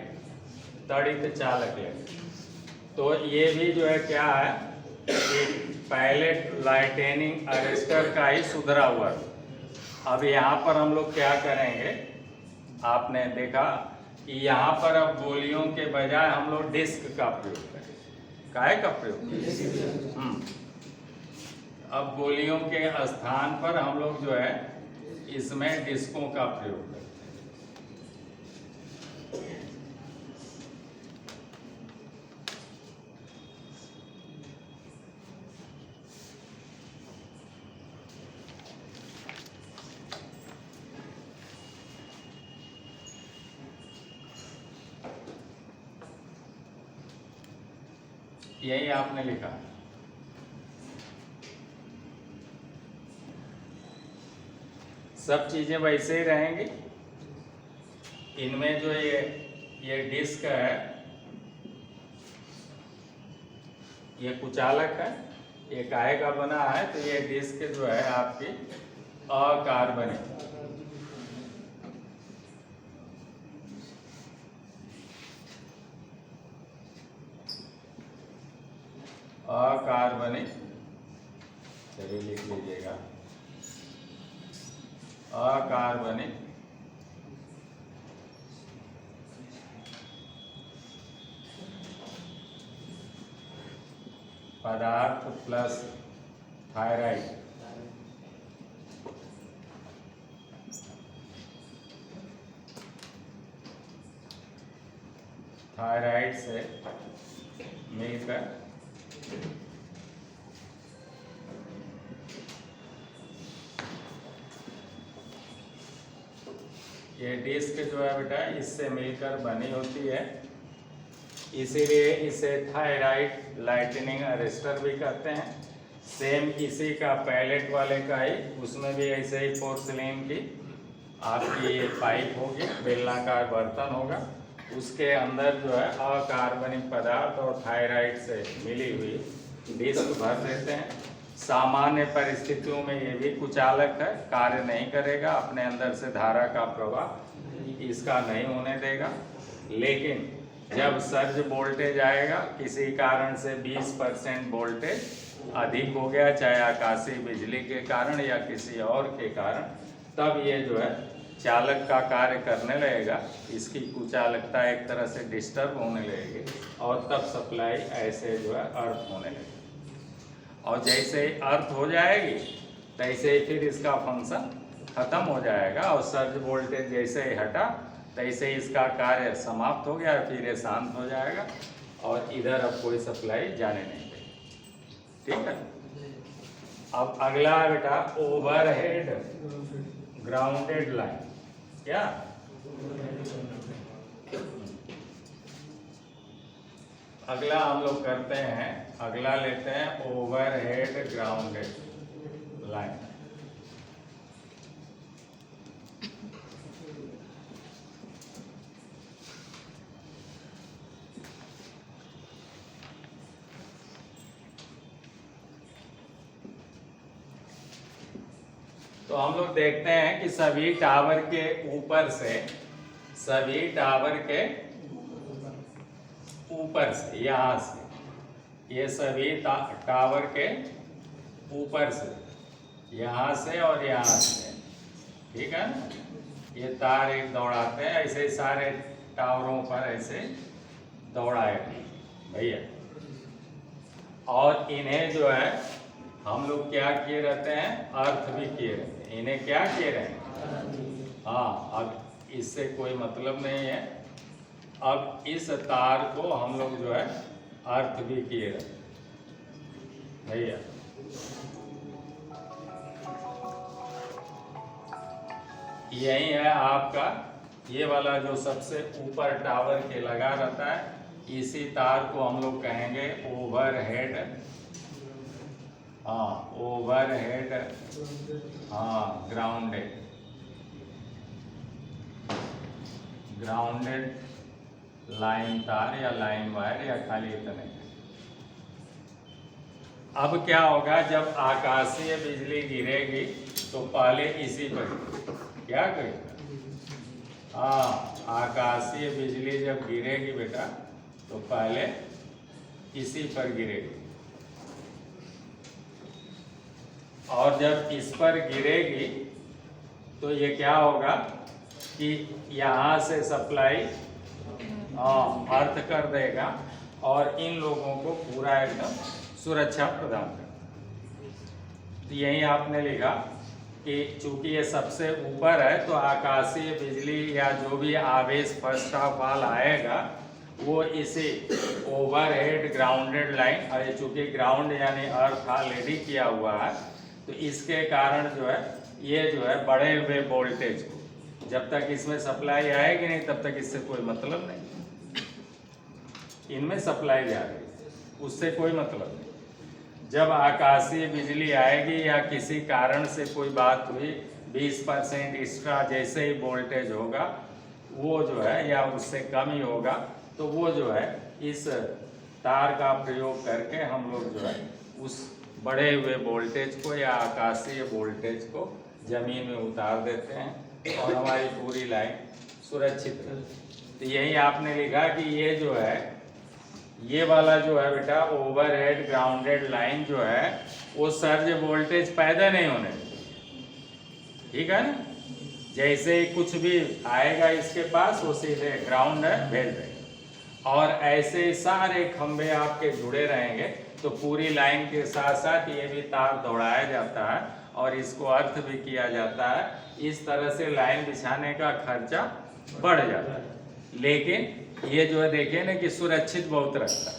तड़ित चालक है। तो ये भी जो है क्या है, पैलेट लाइटनिंग अरेस्टर का ही सुधरा हुआ था। अब यहाँ पर हम लोग क्या करेंगे, आपने देखा कि यहाँ पर अब गोलियों के बजाय हम लोग डिस्क का प्रयोग करेंगे। काहे का प्रयोग? अब गोलियों के स्थान पर हम लोग जो है इसमें डिस्कों का प्रयोग करते हैं। यही आपने लिखा। सब चीजें वैसे ही रहेंगी। इनमें जो ये डिस्क है, ये कुचालक है, ये काहे का बना है, तो ये डिस्क जो है आपकी अकार्बनिक, अकार्बनिक, चलिए लिख लीजिएगा, अकार्बनिक पदार्थ प्लस थायराइड, थायराइड से मिलकर ये डिस्क जो है बेटा इससे मिलकर बनी होती है, इसीलिए इसे थायराइड लाइटनिंग अरेस्टर भी कहते हैं। सेम इसी का पैलेट वाले का ही, उसमें भी ऐसे ही पोर्सिलीन की आपकी ये पाइप होगी, बेलनाकार बर्तन होगा, उसके अंदर जो है अकार्बनिक पदार्थ और थायराइड से मिली हुई डिस्क भर देते हैं। सामान्य परिस्थितियों में ये भी कुचालक है, कार्य नहीं करेगा, अपने अंदर से धारा का प्रवाह इसका नहीं होने देगा। लेकिन जब सर्ज वोल्टेज आएगा, किसी कारण से 20% वोल्टेज अधिक हो गया, चाहे आकाशीय बिजली के कारण या किसी और के कारण, तब ये जो है चालक का कार्य करने लगेगा, इसकी कुचालकता एक तरह से डिस्टर्ब होने लगेगी और तब सप्लाई ऐसे जो है अर्थ होने लगेगी। और जैसे अर्थ हो जाएगी तैसे ही फिर इसका फंक्शन खत्म हो जाएगा और सर्ज वोल्टेज जैसे ही हटा तैसे ही इसका कार्य समाप्त हो गया, फिर ये शांत हो जाएगा और इधर अब कोई सप्लाई जाने नहीं देगी। ठीक है। अब अगला है बेटा ओवरहेड ग्राउंडेड लाइन। क्या अगला हम लोग करते हैं, अगला लेते हैं ओवरहेड ग्राउंडेड लाइन। तो हम लोग देखते हैं कि सभी टावर के ऊपर से, सभी टावर के ऊपर से, यहाँ से, ये सभी टावर के ऊपर से, यहाँ से और यहाँ से, ठीक है ना, ये तार एक दौड़ाते हैं, ऐसे सारे टावरों पर ऐसे दौड़ाए भैया। और इन्हें जो है हम लोग क्या किए रहते हैं, अर्थ भी किए रहते हैं। इन्हें क्या किए रहे हैं, हाँ, अब इससे कोई मतलब नहीं है। अब इस तार को हम लोग जो है अर्थ भी किए रहते हैं भैया। यही है आपका ये वाला जो सबसे ऊपर टावर के लगा रहता है, इसी तार को हम लोग कहेंगे ओवरहेड, हाँ, ओवरहेड, हाँ, ग्राउंडेड, ग्राउंडेड लाइन तार या लाइन वायर या खाली इतने। अब क्या होगा, जब आकाशीय बिजली गिरेगी तो पहले इसी पर क्या करेगा, हाँ, आकाशीय बिजली जब गिरेगी बेटा तो पहले इसी पर गिरेगी। और जब इस पर गिरेगी तो ये क्या होगा कि यहाँ से सप्लाई अर्थ कर देगा और इन लोगों को पूरा एकदम सुरक्षा प्रदान कर। तो यही आपने लिखा कि चूंकि ये सबसे ऊपर है तो आकाशीय बिजली या जो भी आवेश फर्स्ट ऑफ ऑल आएगा वो इसे ओवरहेड ग्राउंडेड लाइन, और चूंकि ग्राउंड यानी अर्थ ऑलरेडी किया हुआ है तो इसके कारण जो है ये जो है बढ़े हुए वोल्टेज को, जब तक इसमें सप्लाई आएगी नहीं तब तक इससे कोई मतलब नहीं। इनमें सप्लाई जा रही है उससे कोई मतलब नहीं। जब आकाशीय बिजली आएगी या किसी कारण से कोई बात हुई 20% एक्स्ट्रा जैसे ही वोल्टेज होगा वो जो है या उससे कम ही होगा तो वो जो है इस तार का प्रयोग करके हम लोग जो है उस बढ़े हुए वोल्टेज को या आकाशीय वोल्टेज को जमीन में उतार देते हैं और हमारी पूरी लाइन सुरक्षित रहती है। तो यही आपने लिखा कि ये जो है ये वाला जो है बेटा ओवरहेड ग्राउंडेड लाइन जो है वो सर्ज वोल्टेज पैदा नहीं होने देती, ठीक है ना। जैसे ही कुछ भी आएगा इसके पास वो सीधे ग्राउंड है भेज देगा, और ऐसे ही सारे खंभे आपके जुड़े रहेंगे तो पूरी लाइन के साथ साथ ये भी तार दौड़ाया जाता है और इसको अर्थ भी किया जाता है। इस तरह से लाइन बिछाने का खर्चा बढ़ जाता है, लेकिन ये जो है देखिए ना कि सुरक्षित बहुत रखता है।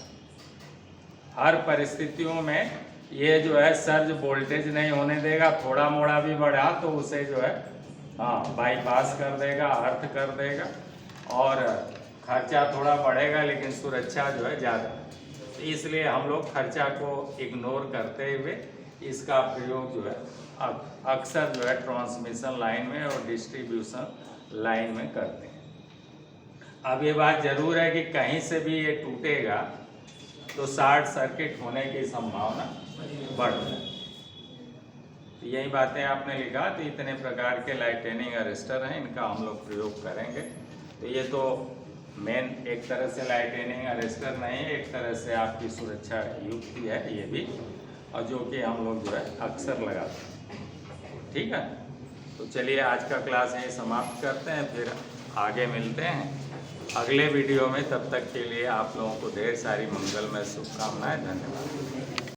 हर परिस्थितियों में ये जो है सर्ज वोल्टेज नहीं होने देगा, थोड़ा मोड़ा भी बढ़ा तो उसे जो है बाईपास कर देगा, अर्थ कर देगा, और खर्चा थोड़ा बढ़ेगा लेकिन सुरक्षा जो है ज़्यादा। तो इसलिए हम लोग खर्चा को इग्नोर करते हुए इसका प्रयोग जो है अक्सर जो है ट्रांसमिशन लाइन में और डिस्ट्रीब्यूशन लाइन में करते हैं। अब ये बात जरूर है कि कहीं से भी ये टूटेगा तो शॉर्ट सर्किट होने की संभावना बढ़ जाए। तो यही बातें आपने लिखा। तो इतने प्रकार के लाइटनिंग अरेस्टर हैं, इनका हम लोग प्रयोग करेंगे। तो ये तो मेन एक तरह से लाइटनिंग अरेस्टर नहीं है, एक तरह से आपकी सुरक्षा युक्ति है ये भी, और जो कि हम लोग जो है अक्सर लगाते हैं, ठीक है। तो चलिए आज का क्लास यहीं समाप्त करते हैं, फिर आगे मिलते हैं अगले वीडियो में। तब तक के लिए आप लोगों को ढेर सारी मंगलमय शुभकामनाएं। धन्यवाद।